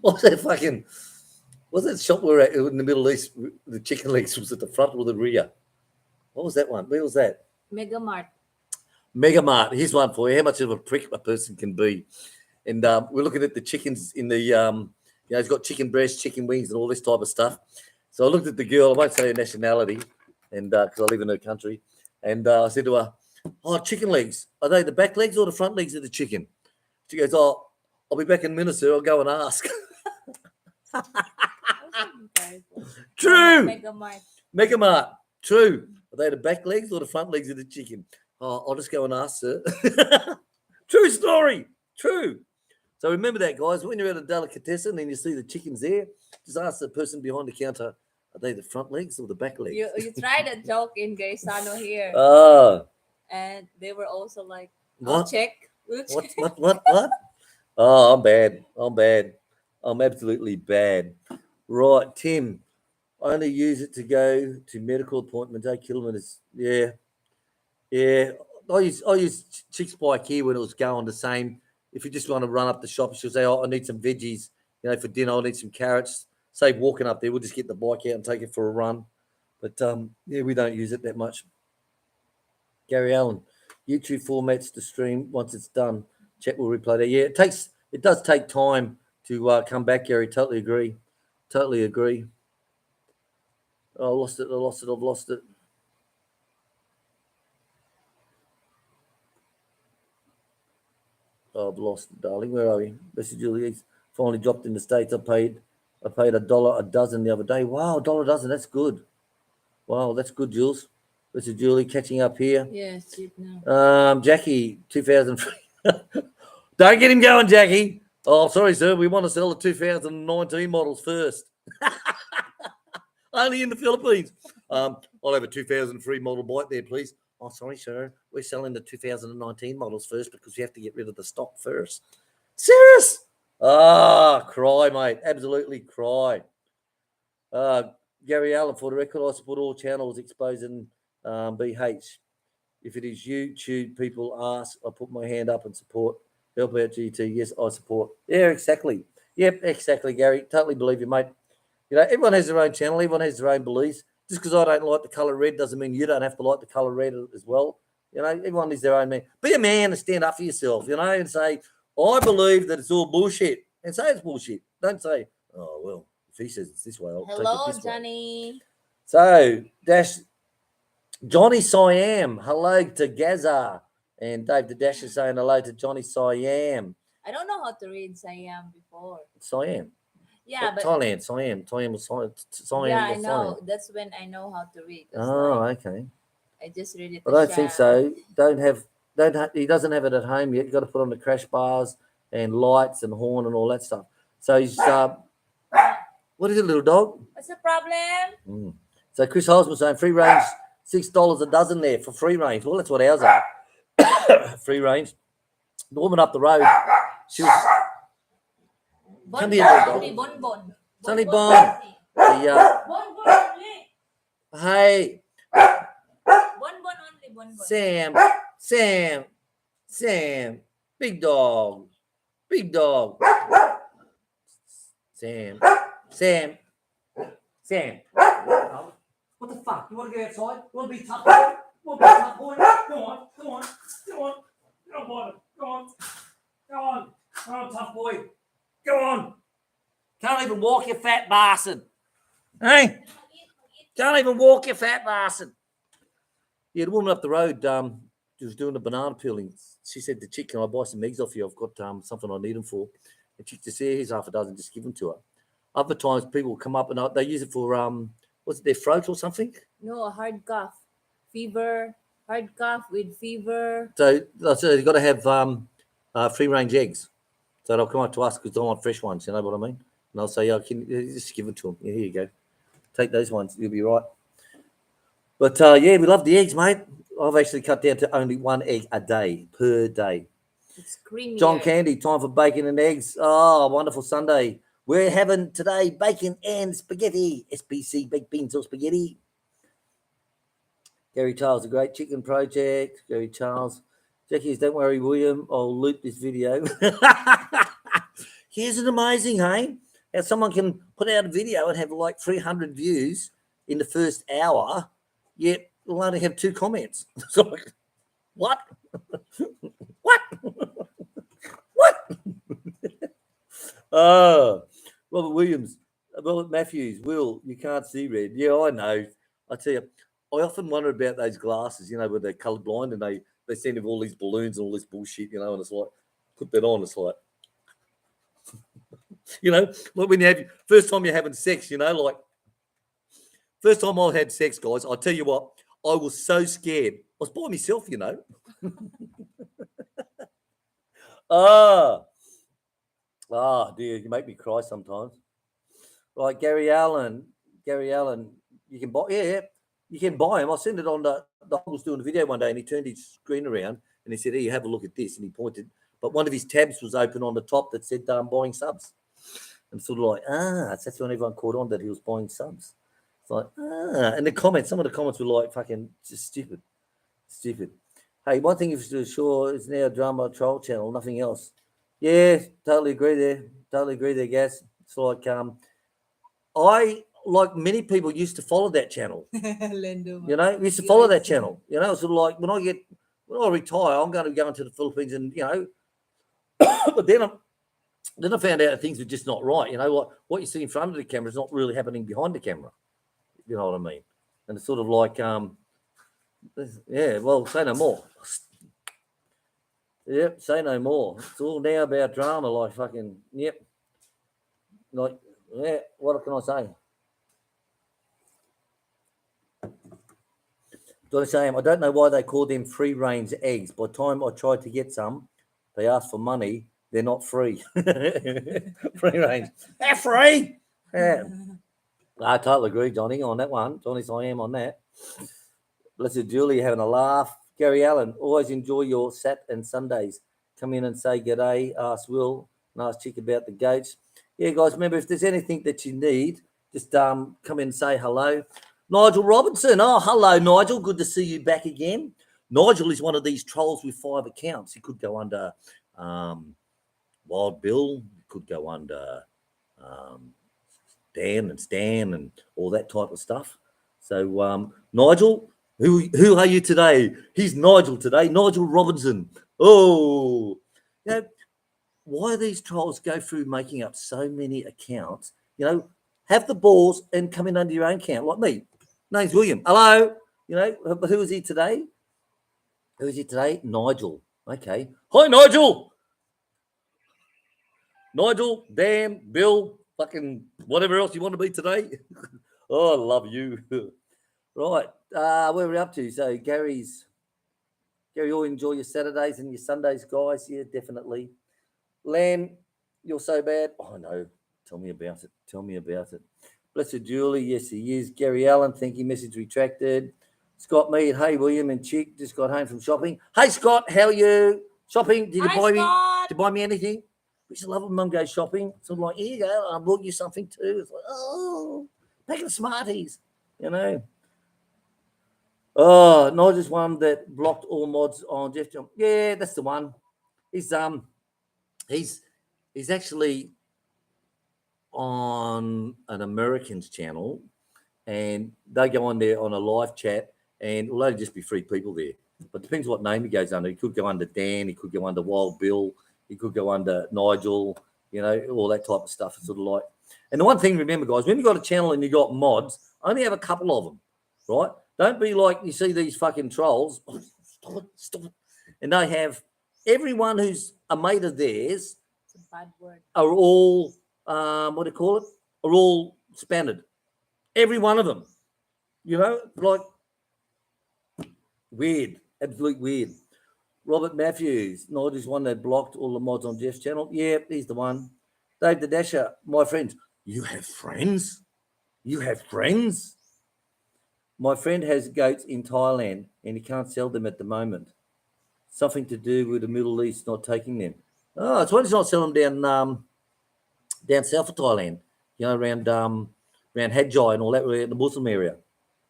What's that shop we're at in the Middle East? The chicken legs was at the front or the rear? What was that one? Where was that? Megamart. Here's one for you. How much of a prick a person can be. And we're looking at the chickens in the, it's got chicken breast, chicken wings, and all this type of stuff. So I looked at the girl. I won't say her nationality, and because I live in her country. And I said to her, "Oh, chicken legs. Are they the back legs or the front legs of the chicken?" She goes, "Oh, I'll be back in a minute, sir. I'll go and ask." True. Megamart. True. Are they the back legs or the front legs of the chicken? Oh, I'll just go and ask, sir. True story. True. So remember that, guys. When you're at a delicatessen and you see the chickens there, just ask the person behind the counter, are they the front legs or the back legs? You tried a joke in Gaisano here. And they were also like, I'll check. We'll check. What? Oh, I'm bad. I'm absolutely bad. Right, Tim. Only use it to go to medical appointments. 8 kilometres. Yeah. I used Chick Spike here when it was going the same. If you just want to run up the shop, she'll say, "Oh, I need some veggies, for dinner. I need some carrots." Save walking up there. We'll just get the bike out and take it for a run. But we don't use it that much. Gary Allen, YouTube formats to stream once it's done. Chat will replay that. Yeah, it does take time to come back, Gary. Totally agree. Oh, I've lost it. Oh, I've lost it, darling. Where are we? This is Julie. Finally dropped in the States. I paid $1 a dozen the other day. Wow, $1 a dozen. That's good. Wow, that's good, Jules. This is Julie catching up here. Yeah, cheap now. Jackie, 2003. Don't get him going, Jackie. Oh, sorry, sir. We want to sell the 2019 models first. Only in the Philippines. I'll have a 2003 model bite there, please. Oh, sorry, sir. We're selling the 2019 models first because we have to get rid of the stock first. Serious? Cry, mate. Absolutely cry. Gary Allen, for the record, I support all channels exposing BH. If it is YouTube, people ask, I put my hand up and support. Help out GT. Yes, I support. Yeah, exactly. Yep, exactly, Gary. Totally believe you, mate. You know, everyone has their own channel. Everyone has their own beliefs. Just because I don't like the colour red doesn't mean you don't have to like the colour red as well. You know, everyone is their own man. Be a man and stand up for yourself, you know, and say, I believe that it's all bullshit. And say it's bullshit. Don't say, oh, well, if he says it's this way, I'll take it this Johnny. way. So, Johnny Siam, hello to Gaza. And Dave the Dash is saying hello to Johnny Siam. I don't know how to read Siam before. Siam. Yeah, but Thailand, Siam was Siam. yeah, I was know. Siam. That's when I know how to read. Okay. I just read it. I don't think so. He doesn't have it at home yet. You've got to put on the crash bars and lights and horn and all that stuff. So he's what is it, little dog? What's the problem? So Chris Holmes saying free range, $6 a dozen there for free range. Well, that's what ours are. Free range. The woman up the road, she was. Come here, little dog. Bon. Sonny Bon. Hey. Bon only. Sam. Big dog. Sam. What the fuck? You want to go outside? You want to be tough boy? Go on, tough boy. Go on. Can't even walk, you fat bastard. Hey? Can't even walk, you fat bastard. Yeah, the woman up the road, she was doing the banana peeling. She said, the chick, can I buy some eggs off you? I've got something I need them for. And she just said, here's half a dozen, just give them to her. Other times people come up and they use it for, what's it, their throat or something? No, a hard cough. Fever. Hard cough with fever. So you've got to have free-range eggs. So they'll come up to us because they want fresh ones, you know what I mean? And I'll say, just give them to them. Yeah, here you go. Take those ones. You'll be right. But, we love the eggs, mate. I've actually cut down to only one egg a day, per day. It's creamy. John Candy, time for bacon and eggs. Oh, wonderful Sunday. We're having today bacon and spaghetti. SPC, baked beans or spaghetti. Gary Charles, a great chicken project. Gary Charles. Jackie's, don't worry, William. I'll loop this video. Here's an amazing, hey? How someone can put out a video and have like 300 views in the first hour, yet we'll only have 2 comments. So, like, what? Robert Williams, Robert Matthews, Will, you can't see red. Yeah, I know. I tell you, I often wonder about those glasses, you know, where they're colourblind and they send them all these balloons and all this bullshit, you know, and it's like, put that on, it's like, you know, like when you have, first time you're having sex, you know, like, first time I had sex, guys, I tell you what, I was so scared. I was by myself, you know. Dear, you make me cry sometimes. Right, Gary Allen, you can buy, you can buy him. I sent it on the was doing a video one day and he turned his screen around and he said, hey, have a look at this. And he pointed, but one of his tabs was open on the top that said buying subs. And sort of like, that's when everyone caught on that he was buying subs. It's like, and the comments, some of the comments were like fucking just stupid. Hey, one thing is for sure, it's now a drama troll channel, nothing else. Yeah, totally agree there, Gaz. It's like, I, like many people, used to follow that channel. You know, we used to follow that channel. You know, sort of like when I retire, I'm going to go into the Philippines and, you know, but then I found out that things were just not right. You know, what you see in front of the camera is not really happening behind the camera. You know what I mean? And it's sort of like, say no more. Yep, say no more. It's all now about drama, like fucking, yep. Like, yeah, what can I say? I don't know why they call them free-range eggs. By the time I tried to get some, they asked for money. They're not free. Free range. They're free. Yeah. I totally agree, Johnny, on that one. Johnny's I am on that. Blessed Julie having a laugh. Gary Allen, always enjoy your Sat and Sundays. Come in and say g'day. Ask Will. Nice chick about the goats. Yeah, guys, remember if there's anything that you need, just come in and say hello. Nigel Robinson. Oh, hello, Nigel. Good to see you back again. Nigel is one of these trolls with 5 accounts. He could go under Wild Bill. He could go under Dan and Stan and all that type of stuff. So, Nigel, who are you today? He's Nigel today. Nigel Robinson. Oh, you know, why these trolls go through making up so many accounts? You know, have the balls and come in under your own account, like me. Name's William. Hello. You know, who is he today? Who is he today? Nigel. Okay. Hi, Nigel. Nigel, Dan, Bill, fucking whatever else you want to be today. Oh, I love you. Right. Where are we up to? So Gary, you enjoy your Saturdays and your Sundays, guys. Yeah, definitely. Len, you're so bad. Oh, no. Tell me about it. Tell me about it. Blessed Julie, yes, he is. Gary Allen, thank you. Message retracted. Scott Mead, hey, William and Chick, just got home from shopping. Hey, Scott, how are you? Shopping? Did you buy me anything? We used to love when Mum goes shopping. So I'm like, here you go. I bought you something too. It's like, oh, pack of Smarties, you know. Oh, Nigel's one that blocked all mods on Jeff John. Yeah, that's the one. He's actually on an American's channel, and they go on there on a live chat, and it'll only just be 3 people there. But depends what name he goes under. He could go under Dan, he could go under Wild Bill, he could go under Nigel, you know, all that type of stuff. It's sort of like, and the one thing, remember, guys, when you got a channel and you got mods, only have a couple of them, right? Don't be like you see these fucking trolls. Oh, stop it. And they have everyone who's a mate of theirs. It's a bad word. Are all what do you call it? Are all spanned. Every one of them. You know, like weird, absolute weird. Robert Matthews, Nigel's one that blocked all the mods on Jeff's channel. Yeah, he's the one. Dave the Dasher, my friends. You have friends? You have friends? My friend has goats in Thailand and he can't sell them at the moment. Something to do with the Middle East not taking them. Oh, that's why he's not selling them down south of Thailand, you know, around Hadjai and all that, in the Muslim area,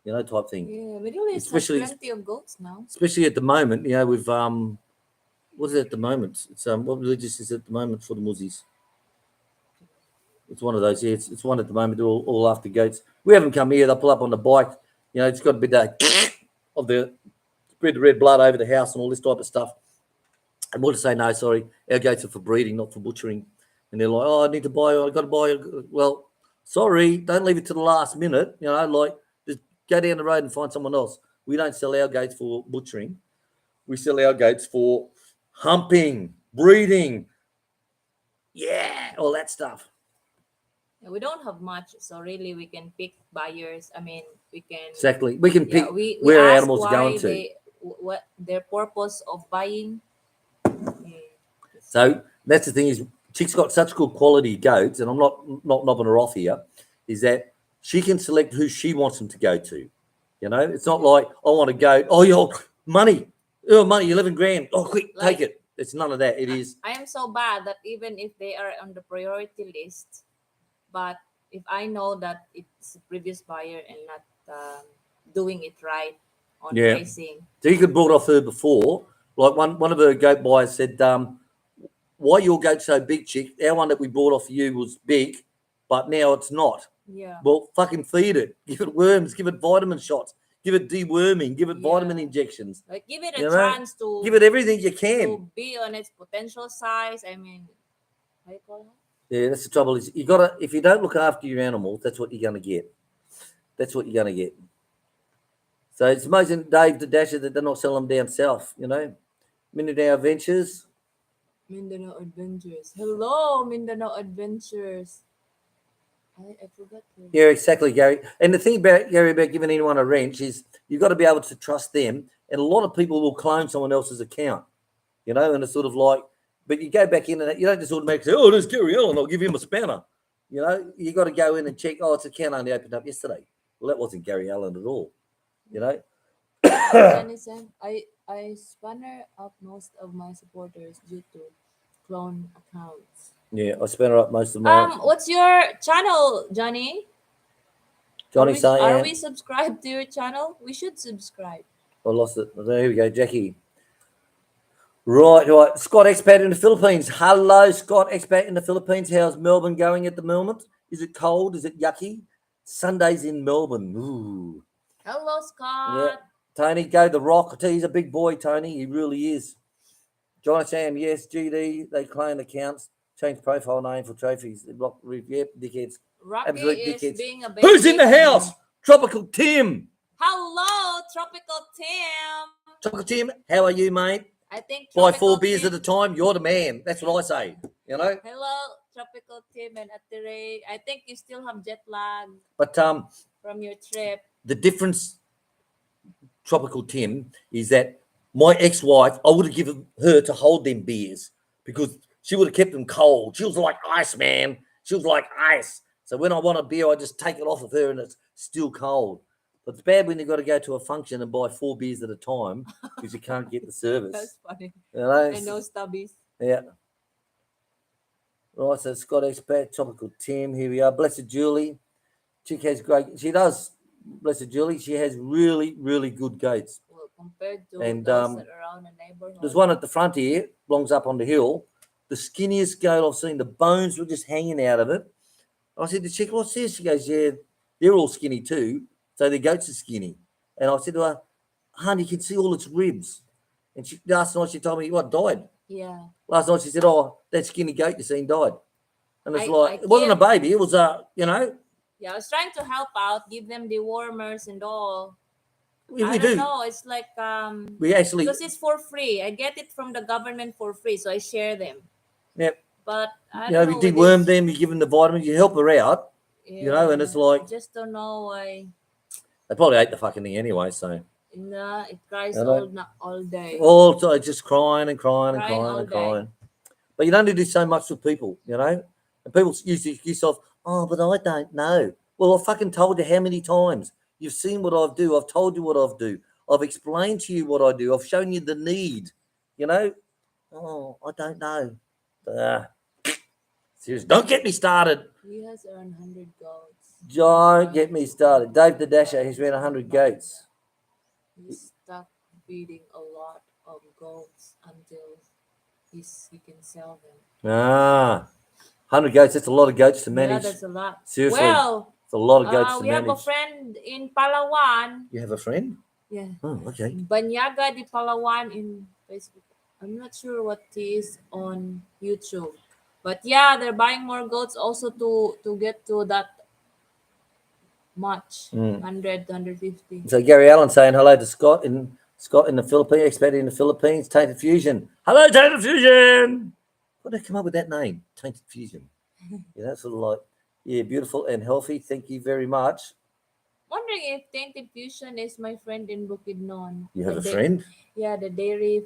you know, type thing. Yeah, Middle East has plenty of goats now. Especially at the moment, you know, with what is it at the moment? It's what religious is it at the moment for the Muzzies? It's one of those. Yeah, it's one at the moment. All after goats. We haven't come here. They'll pull up on the bike. You know, it's got a bit of the spread the red blood over the house and all this type of stuff. And we'll just say no, sorry. Our goats are for breeding, not for butchering. And they're like, oh, I need to buy. I got to buy. Well, sorry, don't leave it to the last minute. You know, like just go down the road and find someone else. We don't sell our goats for butchering. We sell our goats for humping, breeding. Yeah, all that stuff. Yeah, we don't have much, so really we can pick buyers. I mean, we can exactly. We can pick we where our ask animals are going to. What their purpose of buying. So that's the thing is, Chick's got such good quality goats, and I'm not knobbing her off here. Is that she can select who she wants them to go to. You know, it's not like I want a goat. Oh, your money, 11 grand. Oh, quick, take it. It's none of that. It is. I am so bad that even if they are on the priority list, but if I know that it's a previous buyer and not doing it right on pricing. So you could brought off her before. Like one of her goat buyers said, why your goat so big, Chick? Our one that we bought off you was big, but now it's not. Yeah. Well, fucking feed it. Give it worms. Give it vitamin shots. Give it deworming. Give it vitamin injections. Like give it a chance to give it everything you can to be on its potential size. I mean, how you call it? Yeah, that's the trouble. Is you gotta if you don't look after your animals, that's what you're gonna get. That's what you're gonna get. So it's amazing, Dave the Dasher, that they're not selling them down south. You know, Mindanao Adventures. Mindanao Adventures. Hello, Mindanao Adventures. I forgot. Yeah, exactly, Gary. And the thing about Gary about giving anyone a wrench is you've got to be able to trust them. And a lot of people will clone someone else's account, you know, and it's sort of like, but you go back in and you don't just automatically say, oh, there's Gary Allen, I'll give him a spanner. You know, you got to go in and check. Oh, it's account only opened up yesterday. Well, that wasn't Gary Allen at all. You know. Johnny said, I spanned up most of my supporters due to clone accounts. Yeah, I spent up most of mine. What's your channel, Johnny? Johnny Are saying, we subscribed to your channel? We should subscribe. I lost it. There we go, Jackie. Right. Scott Expat in the Philippines. Hello, Scott Expat in the Philippines. How's Melbourne going at the moment? Is it cold? Is it yucky? Sundays in Melbourne. Ooh. Hello, Scott. Yeah. Tony, go the rock. I tell you, he's a big boy, Tony. He really is. John Sam, yes, GD, they clone accounts, change profile name for trophies. They block roof. Yep, dickheads. Rocky Absolute is dickheads. being a Who's in the basic- house? Tropical Tim. Hello, Tropical Tim. Tropical Tim, how are you, mate? I think By Tropical 4 beers Tim- at a time, you're the man. That's what I say. You know? Hello, Tropical Tim and Atere. I think you still have jet lag But from your trip. the difference, Tropical Tim, is that my ex-wife, I would have given her to hold them beers because she would have kept them cold. She was like ice, man. She was like ice. So when I want a beer, I just take it off of her and it's still cold. But it's bad when you've got to go to a function and buy 4 beers at a time because you can't get the service. That's funny. You know? And no stubbies. Yeah. Right, so Scott Expat, Tropical Tim, here we are. Blessed Julie. Chick has great, she does, Blessed Julie, she has really, really good goats. Well, compared to And, those that are around the neighborhood. There's one at the front here, belongs up on the hill. The skinniest goat I've seen. The bones were just hanging out of it. I said to Chick, what's this? She goes, yeah, they're all skinny too. So the goats are skinny. And I said to her, hon, you can see all its ribs. And she, last night she told me, what, died? Yeah. Last night she said, oh, that skinny goat you seen died. And it's I it wasn't a can't- baby. It was you know. Yeah, I was trying to help out, give them the warmers and all. We I do. don't know. It's like We actually, because it's for free. I get it from the government for free, so I share them. Yep. But I you know, don't we know. did with worm this- them, you give them the vitamins, you help her out. You know, and it's like- I just don't know why. They probably ate the fucking thing anyway, so. Nah, it cries Hello? all day. All the time, just crying and crying and Crying crying all and day. crying. But you can only do so much with people, you know? And people use the excuse of, oh, but I don't know. Well, I fucking told you how many times. You've seen what I do. I've told you what I do. I've explained to you what I do. I've shown you the need, you know? Oh, I don't know. Seriously, don't get me started. He has earned 100 goats. Don't get me started. Dave the Dasher, he's ran 100 goats. He's stuck feeding a lot of goats until he can sell them. 100 goats, that's a lot of goats to Yeah, manage. that's a lot. Seriously, Well, it's a lot of goats to we have a manage. friend in Palawan. You have a friend? Yeah. Oh, okay. Banyaga de Palawan in Facebook. I'm not sure what he is on YouTube. But yeah, they're buying more goats also to get to that much. 100 to 150. So Gary Allen saying hello to Scott in the Philippines, expat in the Philippines, Tainted Fusion. Hello, Tainted Fusion. Why did they come up with that name? Tainted Fusion. Yeah, that's sort of like, yeah, beautiful and healthy. Thank you very much. Wondering if Tainted Fusion is my friend in Bukidnon. You have a The friend? Yeah, the dairy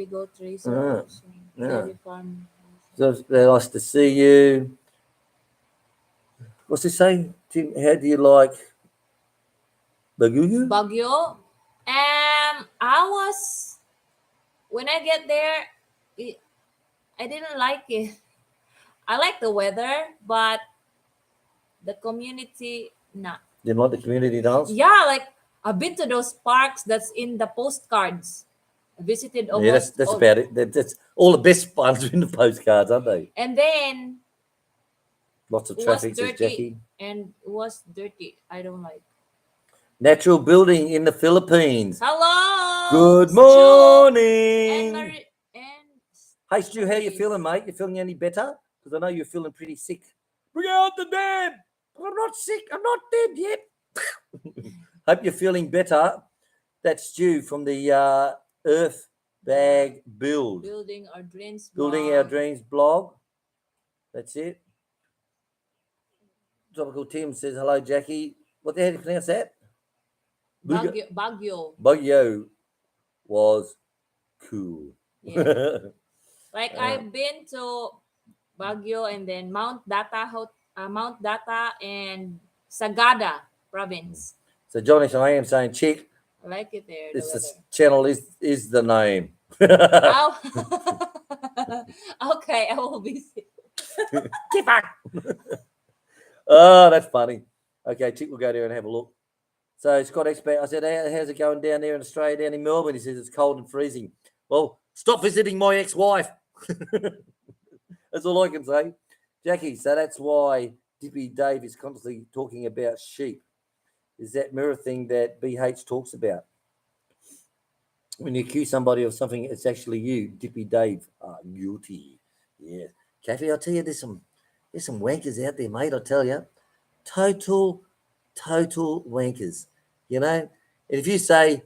goat racer. yeah. Dairy farm. So it's very nice to see you. What's this saying? Tim, how do you like Bagugu? Baguio. When I get there, I didn't like it. I like the weather, but the community, nah. Didn't like the community dance? Yeah, like I've been to those parks that's in the postcards. I visited almost. Yeah, that's all- about it. That's all the best ones are in the postcards, aren't they? And then Lots of it was traffic, says dirty, Jackie. and it was dirty. I don't like. Natural building in the Philippines. Hello. Good Stu morning. and Hey, Stu, how you Steve. feeling, mate? You feeling any better? Because I know you're feeling pretty sick. Bring out the dead. I'm not sick. I'm not dead yet. Hope you're feeling better. That's Stu from the Earth Bag Build. Building our dreams. Building blog. Our Dreams blog. That's it. Tropical Tim says, hello, Jackie. What the hell do you pronounce that? Baguio. Baguio was cool. Yeah. Like I've been to Baguio and then Mount Data Mount Data and Sagada province. So Johnny, I am saying check. I like it there. The It's the weather. channel is the name. Oh, okay. I will be. Keep on. Oh, that's funny. Okay, Chick will go there and have a look. So Scott Expert, I said, how's it going down there in Australia, down in Melbourne? He says it's cold and freezing. Well, stop visiting my ex-wife. That's all I can say. Jackie, so that's why Dippy Dave is constantly talking about sheep. Is that mirror thing that BH talks about? When you accuse somebody of something, it's actually you, Dippy Dave. Guilty. Yeah. Kathy, I'll tell you, there's some wankers out there, mate, I tell you. Total wankers. You know? And if you say,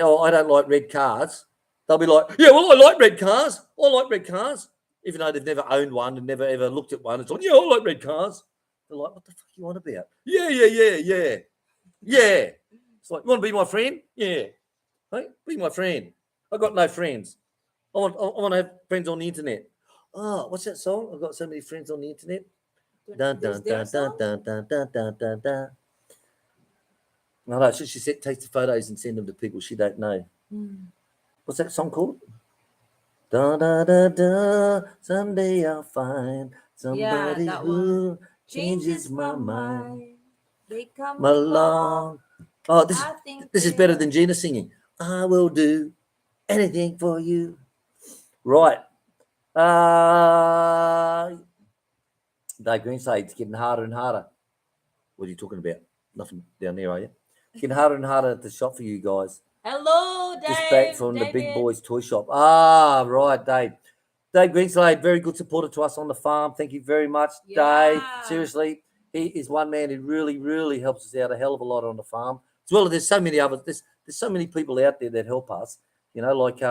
oh, I don't like red cars, they'll be like, yeah, well, I like red cars. I like red cars. Even though they've never owned one and never ever looked at one. It's like, yeah, I like red cars. They're like, what the fuck you on about? Yeah. It's like, you want to be my friend? Yeah. Hey, be my friend. I've got no friends. I want to have friends on the internet. Oh, what's that song? I've got so many friends on the internet. Dun, dun, dun, dun, dun, dun, dun, dun, dun, dun. No, she takes the photos and send them to people she don't know. What's that song called? Da da da da. Someday I'll find somebody who changes my mind. They come along. Oh, this is better than Gina singing. I will do anything for you. Right. Dave Greenside, it's getting harder and harder. What are you talking about? Nothing down there, are you? It's getting harder and harder at the shop for you guys. Hello, Dave. Just back from the Big Boys Toy Shop. Ah, right, Dave. Dave Greenslade, very good supporter to us on the farm. Thank you very much, Dave. Seriously, he is one man who really, really helps us out a hell of a lot on the farm. As well as there's so many others. There's so many people out there that help us. You know, like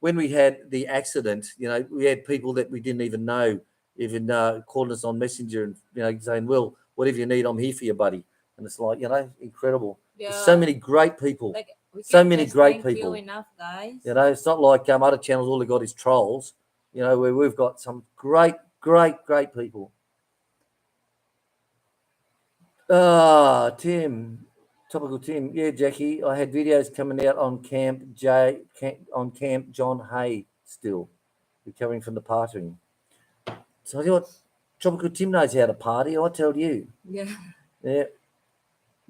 when we had the accident, you know, we had people that we didn't even know, even calling us on Messenger and, you know, saying, well, whatever you need, I'm here for you, buddy. And it's like, you know, incredible. Yeah. There's so many great people. Like, so many great people. Thank you enough, guys. You know, it's not like other channels, all they got is trolls. You know, where we've got some great people. Tim, topical Tim. Yeah, Jackie, I had videos coming out on Camp John Hay still, recovering from the partying. So I thought, Tropical Tim knows how to party, I tell you. Yeah. Yeah.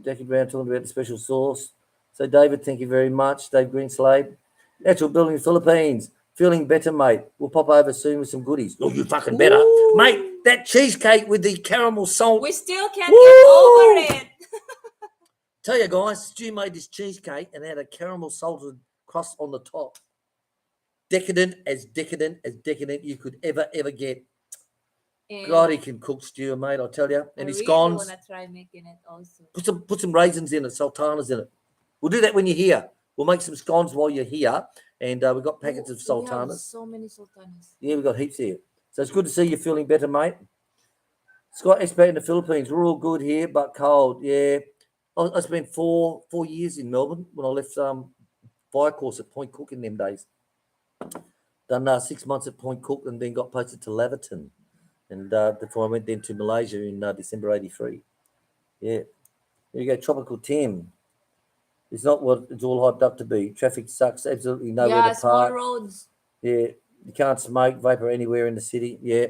Jackie Brown talking about the special sauce. So, David, thank you very much. Dave Greenslade. Natural Building Philippines. Feeling better, mate. We'll pop over soon with some goodies. Oh, you fucking better. Ooh. Mate, that cheesecake with the caramel salt. We still can't get over it. Tell you guys, Stu made this cheesecake and had a caramel salted crust on the top. Decadent as you could ever get. And God, he can cook, Stu, mate, I tell you. And his scones. I want to try making it also. Put some raisins in it, sultanas in it. We'll do that when you're here. We'll make some scones while you're here. And we've got packets of sultanas. We have so many sultanas. Yeah, we've got heaps here. So it's good to see you feeling better, mate. Scott Expert in the Philippines. We're all good here, but cold. Yeah. I spent 4 years in Melbourne when I left fire course at Point Cook in them days. Done 6 months at Point Cook and then got posted to Laverton. And before I went then to Malaysia in December 83. Yeah. There you go, Tropical Tim. It's not what it's all hyped up to be. Traffic sucks. Absolutely nowhere to park. Small roads. Yeah. You can't smoke, vapor anywhere in the city. Yeah.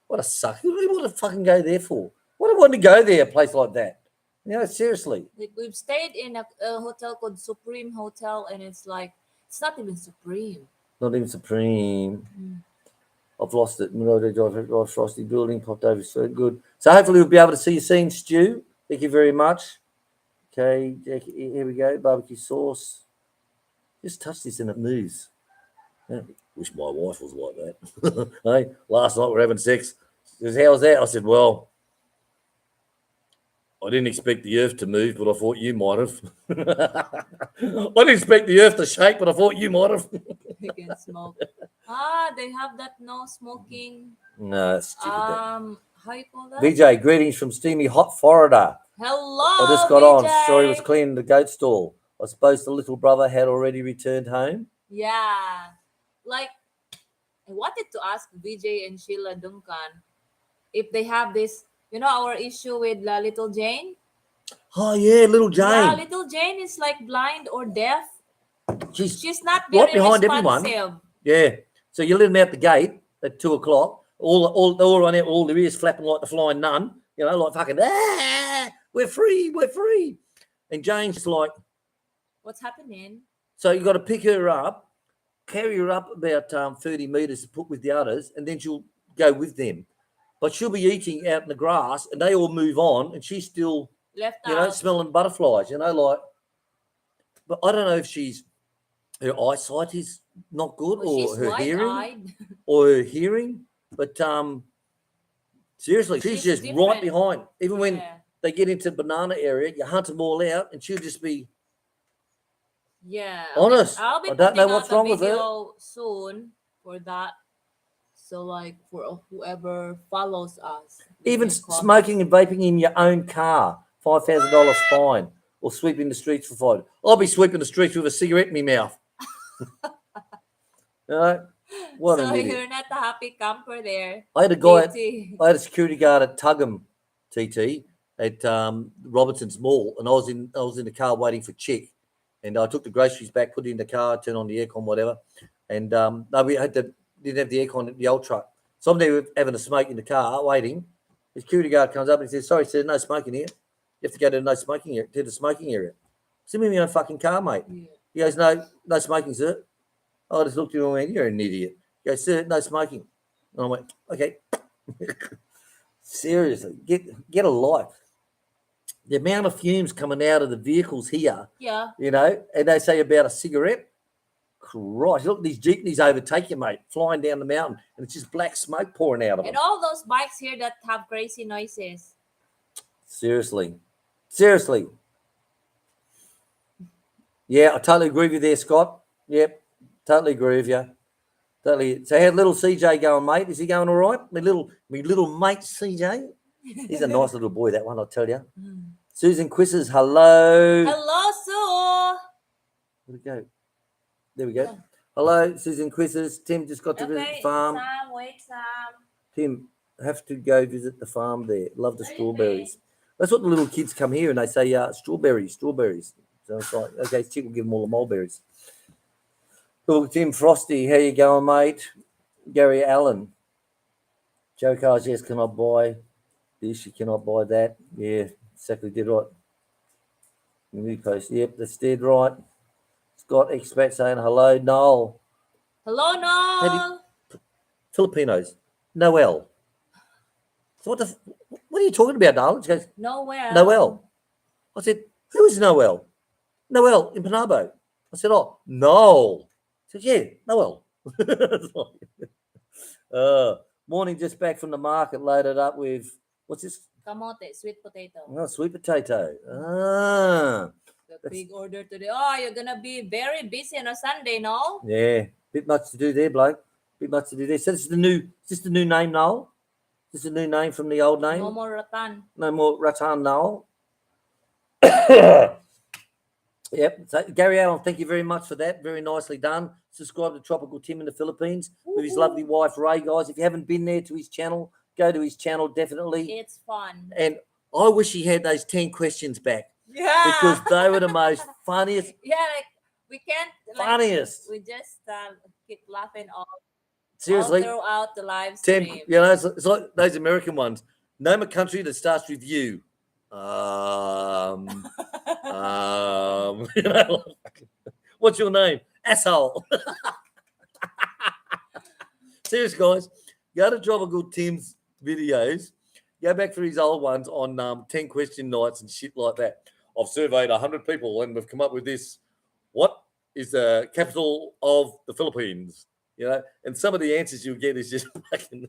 What a suck. What do you want to fucking go there for? What do I want to go there, a place like that? You know, seriously. Like, we've stayed in a hotel called Supreme Hotel, and it's like, it's not even Supreme. Not even Supreme. I've lost it. Drive Frosty Building, popped over. So good. So hopefully we'll be able to see you soon, Stu. Thank you very much. Okay, Jackie, here we go. Barbecue sauce. Just touch this and it moves. Yeah. Wish my wife was like that. Hey, last night we're having sex. She goes, how's that? I said, well, I didn't expect the earth to move, but I thought you might have. I didn't expect the earth to shake, but I thought you might have. You can smoke. They have that no smoking. No, that's stupid. How you call that? VJ, greetings from steamy hot Florida. Hello, I just got VJ. on. Story was cleaning the goat stall. I suppose the little brother had already returned home. Yeah. Like, I wanted to ask VJ and Sheila Duncan if they have this, You know our issue with little Jane? Oh yeah, little Yeah, Jane. little Jane is like blind or deaf. She's She's not right very behind everyone. responsive. Yeah. So you let them out the gate at 2:00. All run out, all their ears flapping like the flying nun. You know, like fucking. We're free. We're free. And Jane's just like, What's happening? so you got to pick her up, carry her up about 30 meters to put with the others, and then she'll go with them. But she'll be eating out in the grass, and they all move on, and she's still, Left you know, out. smelling butterflies. You know, like. But I don't know if her eyesight is not good, Oh, or she's her hearing, wide-eyed. or her hearing. But seriously, she's She's just right different. behind. Even when Yeah. they get into the banana area, you hunt them all out, and she'll just be Yeah. honest. I'll be I don't know putting what's out a wrong with her. video soon for that. So like for whoever follows us. they Even can comment. smoking and vaping in your own car, $5,000 fine, or sweeping the streets for fine. I'll be sweeping the streets with a cigarette in my mouth. You know, what So an idiot. you're not a happy camper there. I had a guy. TT. I had a security guard at Tuggum, TT, at Robertson's Mall, and I was in the car waiting for Chick, and I took the groceries back, put it in the car, turned on the aircon, whatever, and no, we didn't have the aircon at the old truck, so I'm there having a smoke in the car, waiting. The security guard comes up and he says, "Sorry, sir, no smoking here. You have to go to the smoking area. Send me in my own fucking car, mate." Yeah. He goes, "No smoking, sir." I just looked at him and went, "You're an idiot." He goes, "Sir, no smoking." And I went, "Okay." Seriously, get a life. The amount of fumes coming out of the vehicles here, Yeah. you know, and they say about a cigarette. Christ, look, these jeepneys overtake you, mate, flying down the mountain, and it's just black smoke pouring out of them. And all those bikes here that have crazy noises. Seriously. Yeah, I totally agree with you there, Scott. Yep, totally agree with you. Totally. So how's little CJ going, mate? Is he going all right? My little mate CJ. He's a nice little boy, that one, I'll tell you. Susan Quisses, hello. Hello, Sue. Where'd it go? There we go. Hello, Susan Quisses. Tim just got to visit the farm. Sam, wait, Sam. Tim, have to go visit the farm there. Love the strawberries. That's what the little kids come here and they say, strawberries. So it's like, okay, Chick will give them all the mulberries. Look, Tim Frosty, how you going, mate? Gary Allen. Joe Cars, yes, cannot buy this, you cannot buy that. Yeah, exactly, did right. New post, yep, that's dead right. Scott Expats saying hello. Noel. Hello, Noel. Filipinos. Noel. So what are you talking about, darling? She goes, Noel. Noel. I said, who is Noel? Noel in Panabo. I said, oh, Noel. She said, yeah, Noel. Morning, just back from the market, loaded up with, what's this? Kamote, sweet potato. Oh, sweet potato. The big order today. Oh, you're going to be very busy on a Sunday, no? Yeah, bit much to do there, bloke. Bit much to do there. So this is the new name, Noel? Is this a new name from the old name? No more Ratan. No more Ratan, Noel. Yep. So Gary Allen, thank you very much for that. Very nicely done. Subscribe to Tropical Tim in the Philippines with his lovely wife Ray, guys. If you haven't been there to his channel, go to his channel definitely. It's fun. And I wish he had those 10 questions back. Yeah. Because they were the most funniest. Yeah, like we can't. Funniest. We just keep laughing all. Seriously. All throughout the live stream. 10, you know, it's like those American ones. Name a country that starts with you. You know, what's your name? Asshole. Serious, guys. Go to Tropical Tim's videos. Go back for his old ones on 10 question nights and shit like that. I've surveyed 100 people and we've come up with this. What is the capital of the Philippines? You know, and some of the answers you'll get is just fucking.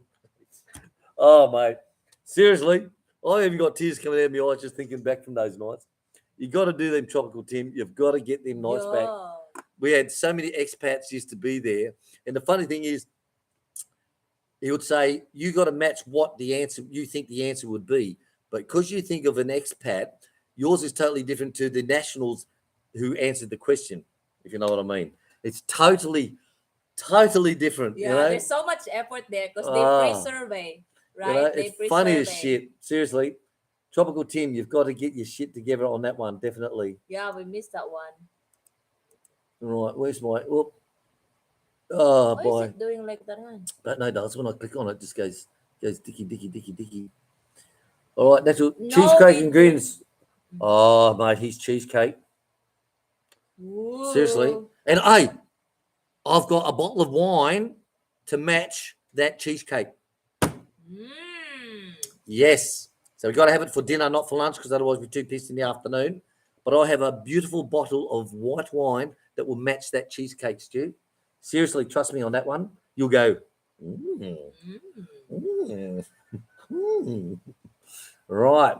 Oh, mate. Seriously, I even got tears coming out of my eyes just thinking back from those nights. You got to do them, Tropical Tim. You've got to get them nights back. We had so many expats used to be there. And the funny thing is, he would say, you got to match what the answer you think the answer would be. But because you think of an expat, yours is totally different to the nationals who answered the question, if you know what I mean. It's totally different. Yeah, you know? there's so much effort there because they pre-survey. Right. You know, They it's funny preserve as it. shit. Seriously. Tropical Tim, you've got to get your shit together on that one, definitely. Yeah, we missed that one. Right, where's my oh Why is boy. it doing like that one? But no, does when I click on it, just goes dicky. All right, that's all. No, Cheesecake we ingredients. Oh mate, he's cheesecake. Seriously. Woo. And hey, I've got a bottle of wine to match that cheesecake. Mm. Yes. So we've got to have it for dinner, not for lunch, because otherwise we're too pissed in the afternoon. But I have a beautiful bottle of white wine that will match that cheesecake, Stu. Seriously, trust me on that one. You'll go, mm, Mm. mm. Right.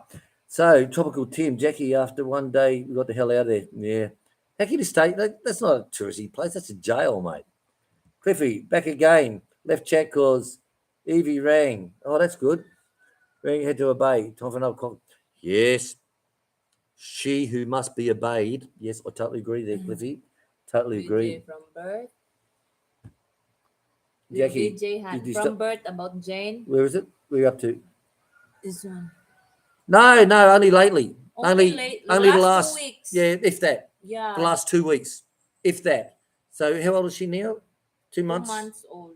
So, Tropical Tim, Jackie, after one day, we got the hell out of there. Yeah. How can you stay? That's not a touristy place. That's a jail, mate. Cliffy, back again. Left chat because Evie rang. Oh, that's good. Rang head to obey. Time for another call. Yes. She who must be obeyed. Yes, I totally agree there, Cliffy. Totally agree. BJ from birth. Jackie, BJ had did you from stop? birth about Jane. Where is it? Where are you up to? This one. No, only lately. Only Only the last last 2 weeks. Yeah, if that. Yeah. The last 2 weeks, if that. So how old is she now? 2 2 months? months old.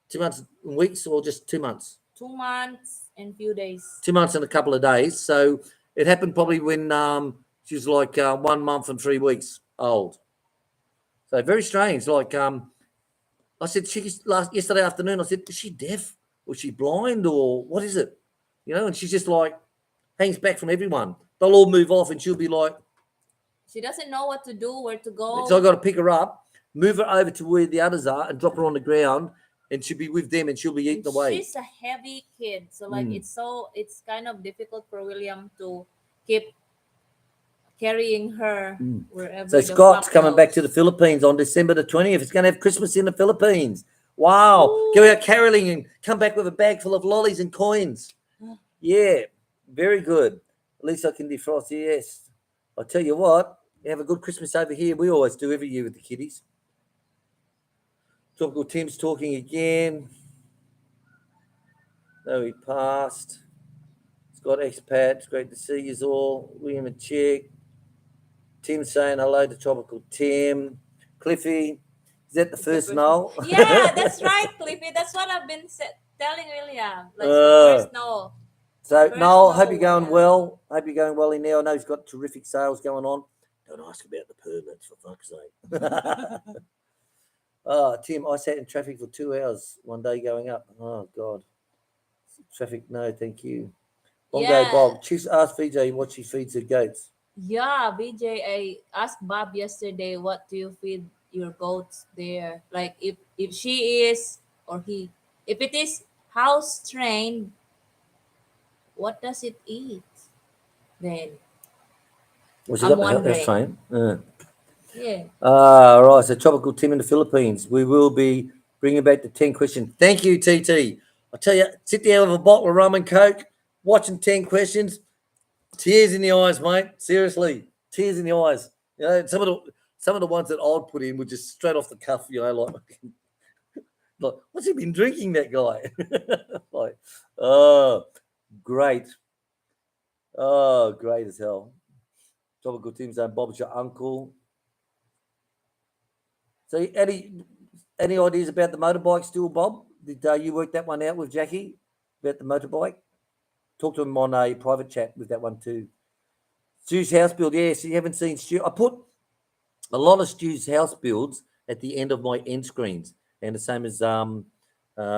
2 months and weeks, or just 2 months? 2 months and few days. 2 months and a couple of days. So it happened probably when she was like 1 month and 3 weeks old. So very strange. Like I said, yesterday afternoon, I said, is she deaf? Or is she blind? Or what is it? You know, and she's just like hangs back from everyone. They'll all move off and she'll be like, She doesn't know what to do, where to go. so I got to pick her up, move her over to where the others are, and drop her on the ground, and she'll be with them, and she'll be eaten away. She's a heavy kid, so like it's kind of difficult for William to keep carrying her wherever. So the Scott's flock coming back to goes. the Philippines on December the 20th. It's going to have Christmas in the Philippines. Wow. Ooh. Go out caroling and come back with a bag full of lollies and coins. Yeah, very good. At least I can defrost. Yes. I'll tell you what, you have a good Christmas over here. We always do every year with the kiddies. Tropical Tim's talking again. No, he passed. Scott Expats, great to see you all. William and Chick. Tim saying hello to Tropical Tim. Cliffy, is that the first Noel? Yeah, that's right, Cliffy. That's what I've been telling William. Like the first Noel. So, First Noel, hope you're Noel, going well. Hope you're going well in there. I know he's got terrific sales going on. Don't ask about the permits, for fuck's sake. Oh, Tim, I sat in traffic for 2 hours one day going up. Oh, God. Traffic, no, thank you. Bongo Yeah. Bob. Chiefs asked VJ what she feeds her goats. Yeah, BJ, I asked Bob yesterday, what do you feed your goats there? Like if she is or he, if it is house trained, what does it eat? Then Well, she I'm got the wondering. house train. Yeah. Right. So, Tropical Tim in the Philippines. We will be bringing back the 10 questions. Thank you, TT. I tell you, sit there with a bottle of rum and coke, watching 10 questions. Tears in the eyes, mate. Seriously, tears in the eyes. You know, some of the ones that I'd put in were just straight off the cuff. You know, like what's he been drinking? That guy. Like, oh, great. Oh, great as hell. Tropical Tim's saying Bob's your uncle. So, any ideas about the motorbike still, Bob? Did you work that one out with Jackie about the motorbike? Talk to him on a private chat with that one too. Stu's house build, yes. You haven't seen Stu. I put a lot of Stu's house builds at the end of my end screens, and the same as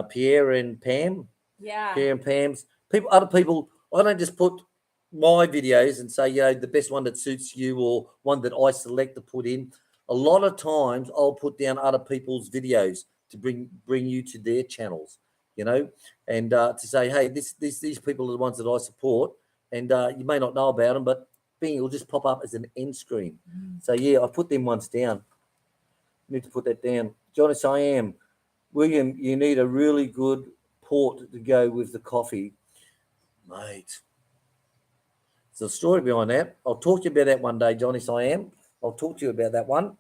Pierre and Pam. Yeah. Pierre and Pam's. Other people. I don't just put my videos and say, you know, the best one that suits you or one that I select to put in. A lot of times I'll put down other people's videos to bring you to their channels, you know, and to say, hey, these people are the ones that I support, and you may not know about them, but it'll just pop up as an end screen. So yeah, I put them ones down. Need to put that down. Jonas, I am. William, you need a really good port to go with the coffee, mate. There's a story behind that. I'll talk to you about that one day, Jonas, I am. I'll talk to you about that one.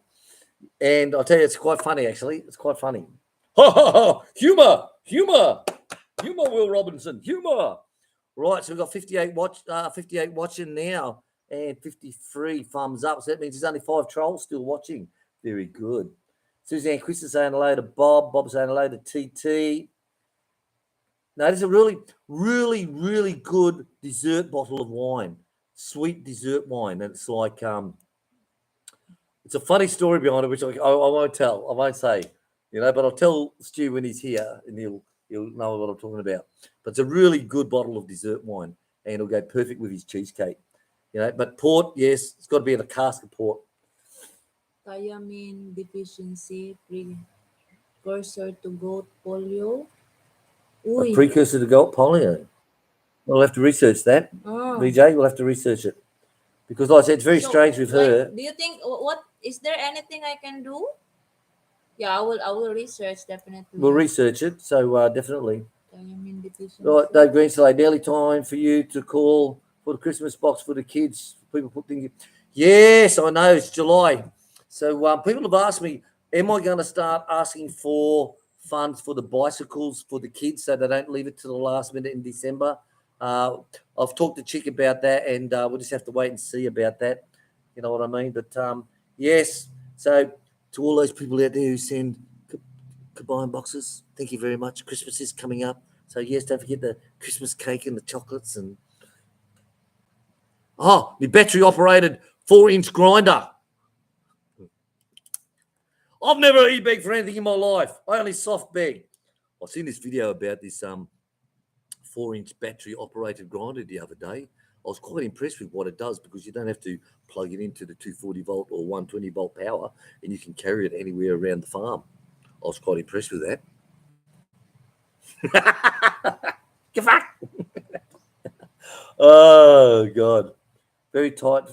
And I'll tell you, it's quite funny, actually. It's quite funny. Ha, ha, ha. Humor. Humour, Will Robinson. Humour. Right, so we've got 58 watching now and 53 thumbs up. So that means there's only 5 trolls still watching. Very good. Suzanne Chris is saying hello to Bob. Bob's saying hello to TT. Now, this is a really, really, really good dessert bottle of wine. Sweet dessert wine. And it's like, it's a funny story behind it, which I won't tell. I won't say, but I'll tell Stu when he's here and he'll know what I'm talking about. But it's a really good bottle of dessert wine and it'll go perfect with his cheesecake. But port, yes, it's got to be in a cask of port. Thiamine deficiency, precursor to goat polio. A precursor to goat polio. We'll have to research that. VJ, we'll have to research it. Because like I said, it's very strange with her. Do you think, what is there anything I can do? Yeah, I will research definitely. We'll research it, so definitely. Thiamine deficiency. Right, Dave Greenslade, nearly time for you to call for the Christmas box for the kids. People put things. Yes, I know it's July, so people have asked me, am I going to start asking for funds for the bicycles for the kids so they don't leave it to the last minute in December? I've talked to Chick about that, and we'll just have to wait and see about that. You know what I mean? But yes, so to all those people out there who send combined boxes, thank you very much. Christmas is coming up, so yes, don't forget the Christmas cake and the chocolates and the battery operated 4-inch grinder. I've never e-begged for anything in my life. I only soft beg. I've seen this video about this 4-inch battery operated grinder the other day. I was quite impressed with what it does because you don't have to plug it into the 240 volt or 120 volt power and you can carry it anywhere around the farm. I was quite impressed with that. Oh, God. Very tight.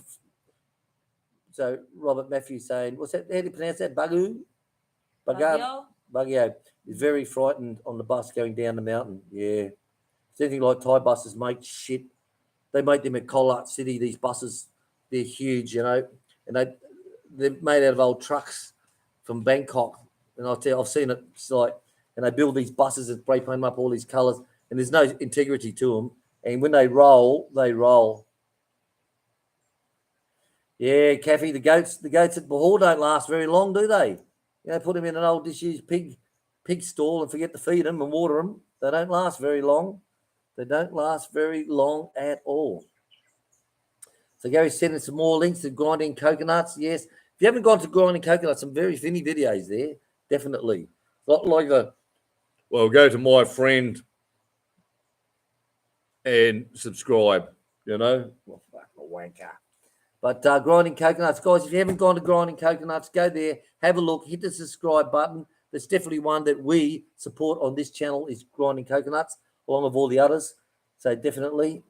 So, Robert Matthews saying, what's that? How do you pronounce that? Baguio. He's very frightened on the bus going down the mountain. Yeah. It's anything like Thai buses, mate. Shit. They make them at Collart City, these buses. They're huge, and they're made out of old trucks from Bangkok. And I'll tell you, I've seen it. It's like, and they build these buses and spray paint them up all these colours, and there's no integrity to them. And when they roll, they roll. Yeah, Kathy, the goats at Bahor don't last very long, do they? Put them in an old disused pig stall and forget to feed them and water them. They don't last very long. They don't last very long at all. So Gary's sending some more links to grinding coconuts. Yes. If you haven't gone to grinding coconuts, some very funny videos there. Definitely. Not like go to my friend and subscribe, Well, fuck a wanker. But grinding coconuts, guys, if you haven't gone to grinding coconuts, go there, have a look, hit the subscribe button. There's definitely one that we support on this channel is grinding coconuts, along with all the others. So definitely.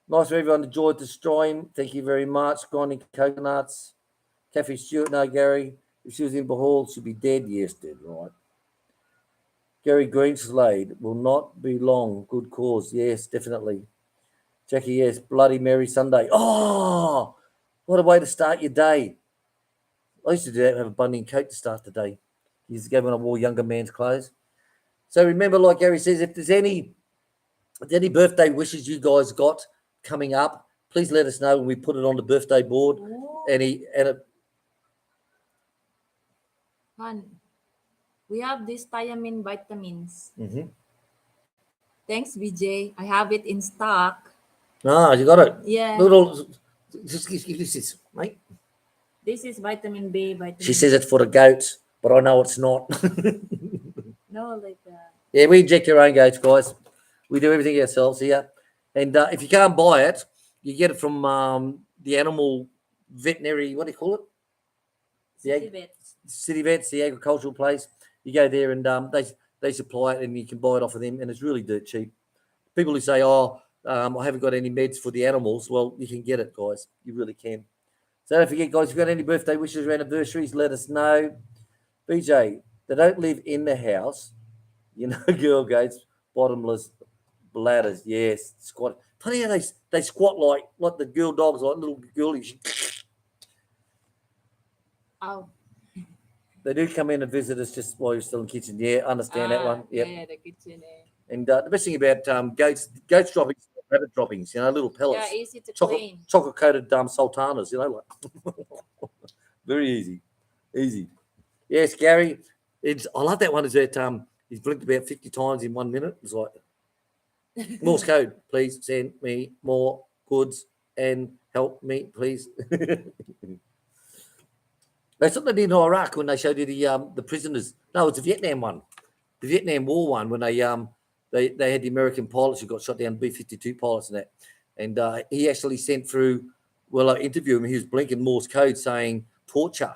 Nice for everyone enjoyed the stream. Thank you very much. Grinding coconuts. Kathy Stewart, no, Gary. If she was in Bahal, she'd be dead. Yes, dead, right. Gary Greenslade will not be long. Good cause. Yes, definitely. Jackie, yes. Bloody Mary Sunday. Oh, what a way to start your day. I used to do that, have a bunny and cake to start the day. Years ago when I wore younger man's clothes. So remember, like Gary says, if there's any birthday wishes you guys got coming up, please let us know when we put it on the birthday board. We have these thiamine vitamins. Mm-hmm. Thanks, VJ. I have it in stock. You got it. Yeah. Just give this, mate. This is vitamin B. She says it's for the goats, but I know it's not. No, like that. Yeah, we inject our own goats, guys. We do everything ourselves here. And if you can't buy it, you get it from the animal veterinary, what do you call it? City Vets, the agricultural place. You go there and they supply it and you can buy it off of them, and it's really dirt cheap. People who say, I haven't got any meds for the animals, well, you can get it, guys. You really can. So don't forget, guys, if you've got any birthday wishes or anniversaries, let us know. BJ, they don't live in the house. Girl goats, bottomless bladders. Yes, squat. Funny how they squat like the girl dogs, like little girlies. Oh. They do come in and visit us just while you're still in the kitchen. Yeah, understand that one. Yep. Yeah, the kitchen. And the best thing about goats droppings, rabbit droppings, little pellets, Yeah, easy to chocolate clean. coated sultanas, like very easy. Yes, Gary. I love that one. Is that he's blinked about 50 times in 1 minute. It's like Morse code, please send me more goods and help me, please. That's what they did in Iraq when they showed you the prisoners. No, it's the Vietnam one, the Vietnam War one, when they had the American pilots who got shot down, B-52 pilots and that, and he actually sent through. Well, I interviewed him. He was blinking Morse code saying torture.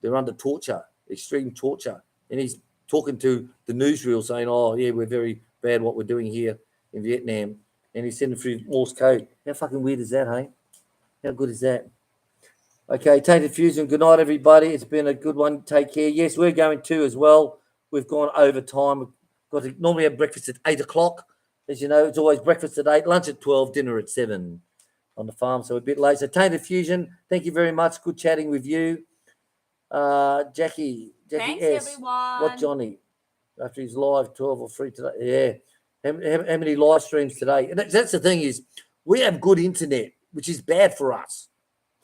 They're under torture, extreme torture, and he's talking to the newsreel saying, "Oh yeah, we're very bad what we're doing here in Vietnam," and he's sending through Morse code. How fucking weird is that, hey? How good is that? Okay, Tainted Fusion, good night, everybody. It's been a good one. Take care. Yes, we're going to as well. We've gone over time. We've got to normally have breakfast at 8 o'clock. As you know, it's always breakfast at 8, lunch at 12, dinner at 7 on the farm, so a bit late. So, Tainted Fusion, thank you very much. Good chatting with you. Jackie Thanks, S. everyone. What Johnny? After his live 12 or 3 today. Yeah. How many live streams today? And that's the thing is, we have good internet, which is bad for us.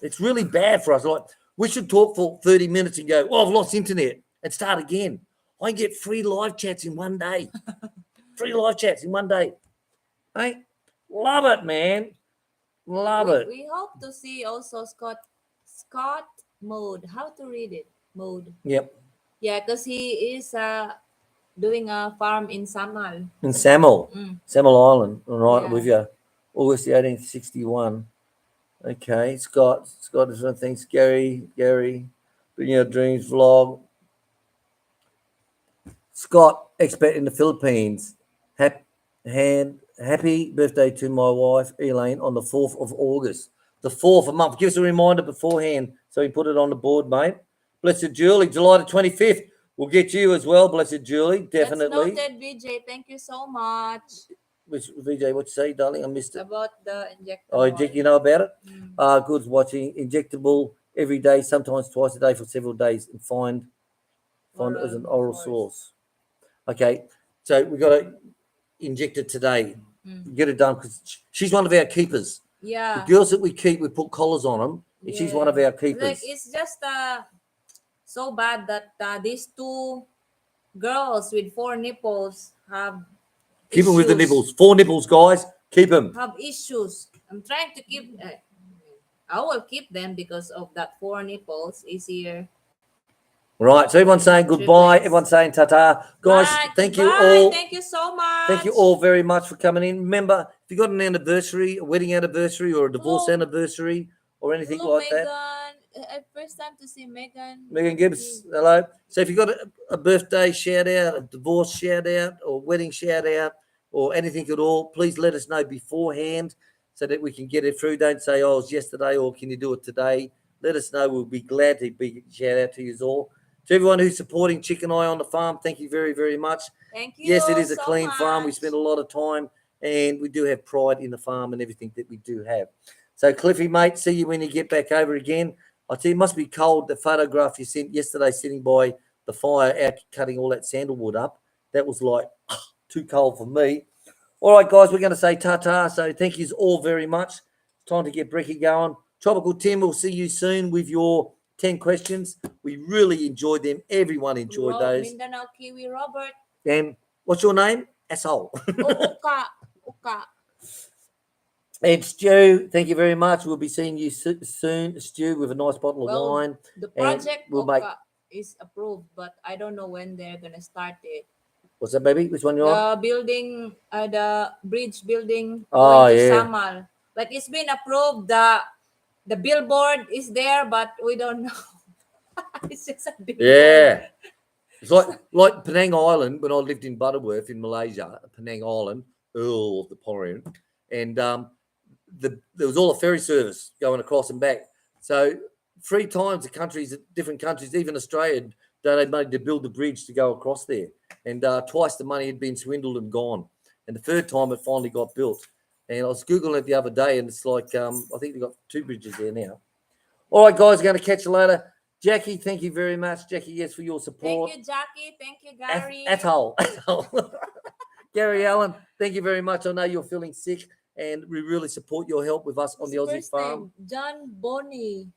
It's really bad for us. Like, we should talk for 30 minutes and go, I've lost internet, and start again. I get 3 live chats in 1 day. 3 live chats in 1 day. Hey, love it, man. Love it. We hope to see also Scott Mode. How to read it? Mode. Yep. Yeah, because he is doing a farm in Samal. In Samal. Samal Island. All right, Yeah. with you. August the 18th, 61. Okay, Scott is one thing. Gary, Bring Your Dreams vlog. Scott, expat in the Philippines. Happy birthday to my wife, Elaine, on the 4th of August. The 4th of month. Give us a reminder beforehand so we put it on the board, mate. Blessed Julie, July the 25th. We'll get you as well, Blessed Julie, definitely. That's noted, VJ. Thank you so much. Which, VJ, what you say, darling? I missed it. About the injectable. Oh, you know about it? Good watching. Injectable every day, sometimes twice a day for several days, and find it as an oral source. Okay, so we got to inject it today. Get it done because she's one of our keepers. Yeah. The girls that we keep, we put collars on them, and she's one of our keepers. Like, it's just so bad that these 2 girls with 4 nipples have Keep them with the nipples. 4 nipples, guys. Keep them. Have issues. I'm trying to keep. I will keep them because of that 4 nipples easier. Right. So everyone's saying goodbye. Everyone's saying ta-ta. Guys, thank you all. Thank you so much. Thank you all very much for coming in. Remember, if you got an anniversary, a wedding anniversary, or a divorce anniversary, or anything like Megan. that. First time to see Megan. Megan Gibbs, hello. So if you got a birthday shout out, a divorce shout out, or wedding shout out, or anything at all, please let us know beforehand so that we can get it through. Don't say, oh, it was yesterday, or can you do it today? Let us know. We'll be glad to be shout out to you all. To everyone who's supporting Chicken Eye on the farm, thank you very, very much. Thank you. Yes, it is a so clean much. farm. We spend a lot of time, and we do have pride in the farm and everything that we do have. So, Cliffy, mate, see you when you get back over again. I tell you, it must be cold. The photograph you sent yesterday sitting by the fire out cutting all that sandalwood up, that was like too cold for me. All right, guys, we're going to say ta-ta. So thank you all very much. It's time to get Brecky going. Tropical Tim, we'll see you soon with your 10 questions. We really enjoyed them. Everyone enjoyed those. Mindanao Kiwi Robert. And what's your name? Asshole. Uka. And Stu, thank you very much. We'll be seeing you soon, Stu, with a nice bottle of wine. The project is approved, but I don't know when they're going to start it. What's that, baby? Which one you on? The building, the bridge building. Oh, yeah. Samal. Like, it's been approved. The billboard is there, but we don't know. It's just a billboard. Yeah. It's like Penang Island when I lived in Butterworth in Malaysia, Penang Island, Earl of the Porian, and there was all a ferry service going across and back. So 3 times different countries, even Australia, donated money to build the bridge to go across there. And twice the money had been swindled and gone. And the 3rd time it finally got built. And I was Googling it the other day, and it's like, I think they've got 2 bridges there now. All right, guys, going to catch you later. Jackie, thank you very much. Jackie, yes, for your support. Thank you, Jackie. Thank you, Gary. Atoll. Gary Allen, thank you very much. I know you're feeling sick, and we really support your help with us on the Aussie First farm. name, John Bonnie.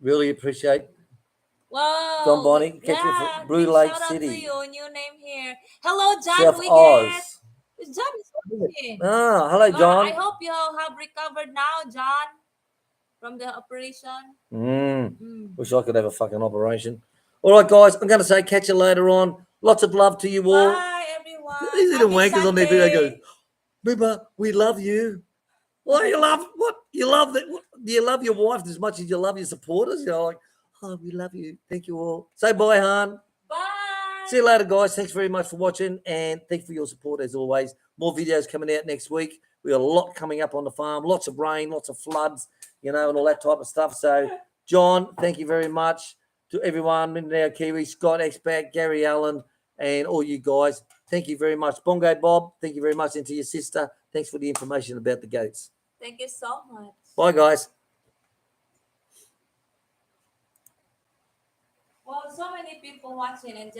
Really appreciate. Wow. John Bonnie, catch you yeah, for Blue big Lake shout out City. to you. New name here. Hello, John South Wiggett. Oz. John is okay. Hello, Well, John. I hope you have recovered now, John, from the operation. Wish I could have a fucking operation. All right, guys, I'm going to say catch you later on. Lots of love to you all. Bye, everyone. These little Happy wankers on their video Sunday. go, Booba, we love you. Well, you love what? You love that? Do you love your wife as much as you love your supporters? You're like, oh, we love you. Thank you all. Say bye, Han. Bye. See you later, guys. Thanks very much for watching, and thanks for your support as always. More videos coming out next week. We got a lot coming up on the farm. Lots of rain, lots of floods, and all that type of stuff. So, John, thank you very much to everyone in our Kiwi, Scott, Expat, Gary Allen, and all you guys. Thank you very much. Bongo Bob, thank you very much. And to your sister, thanks for the information about the goats. Thank you so much. Bye, guys. Well, so many people watching and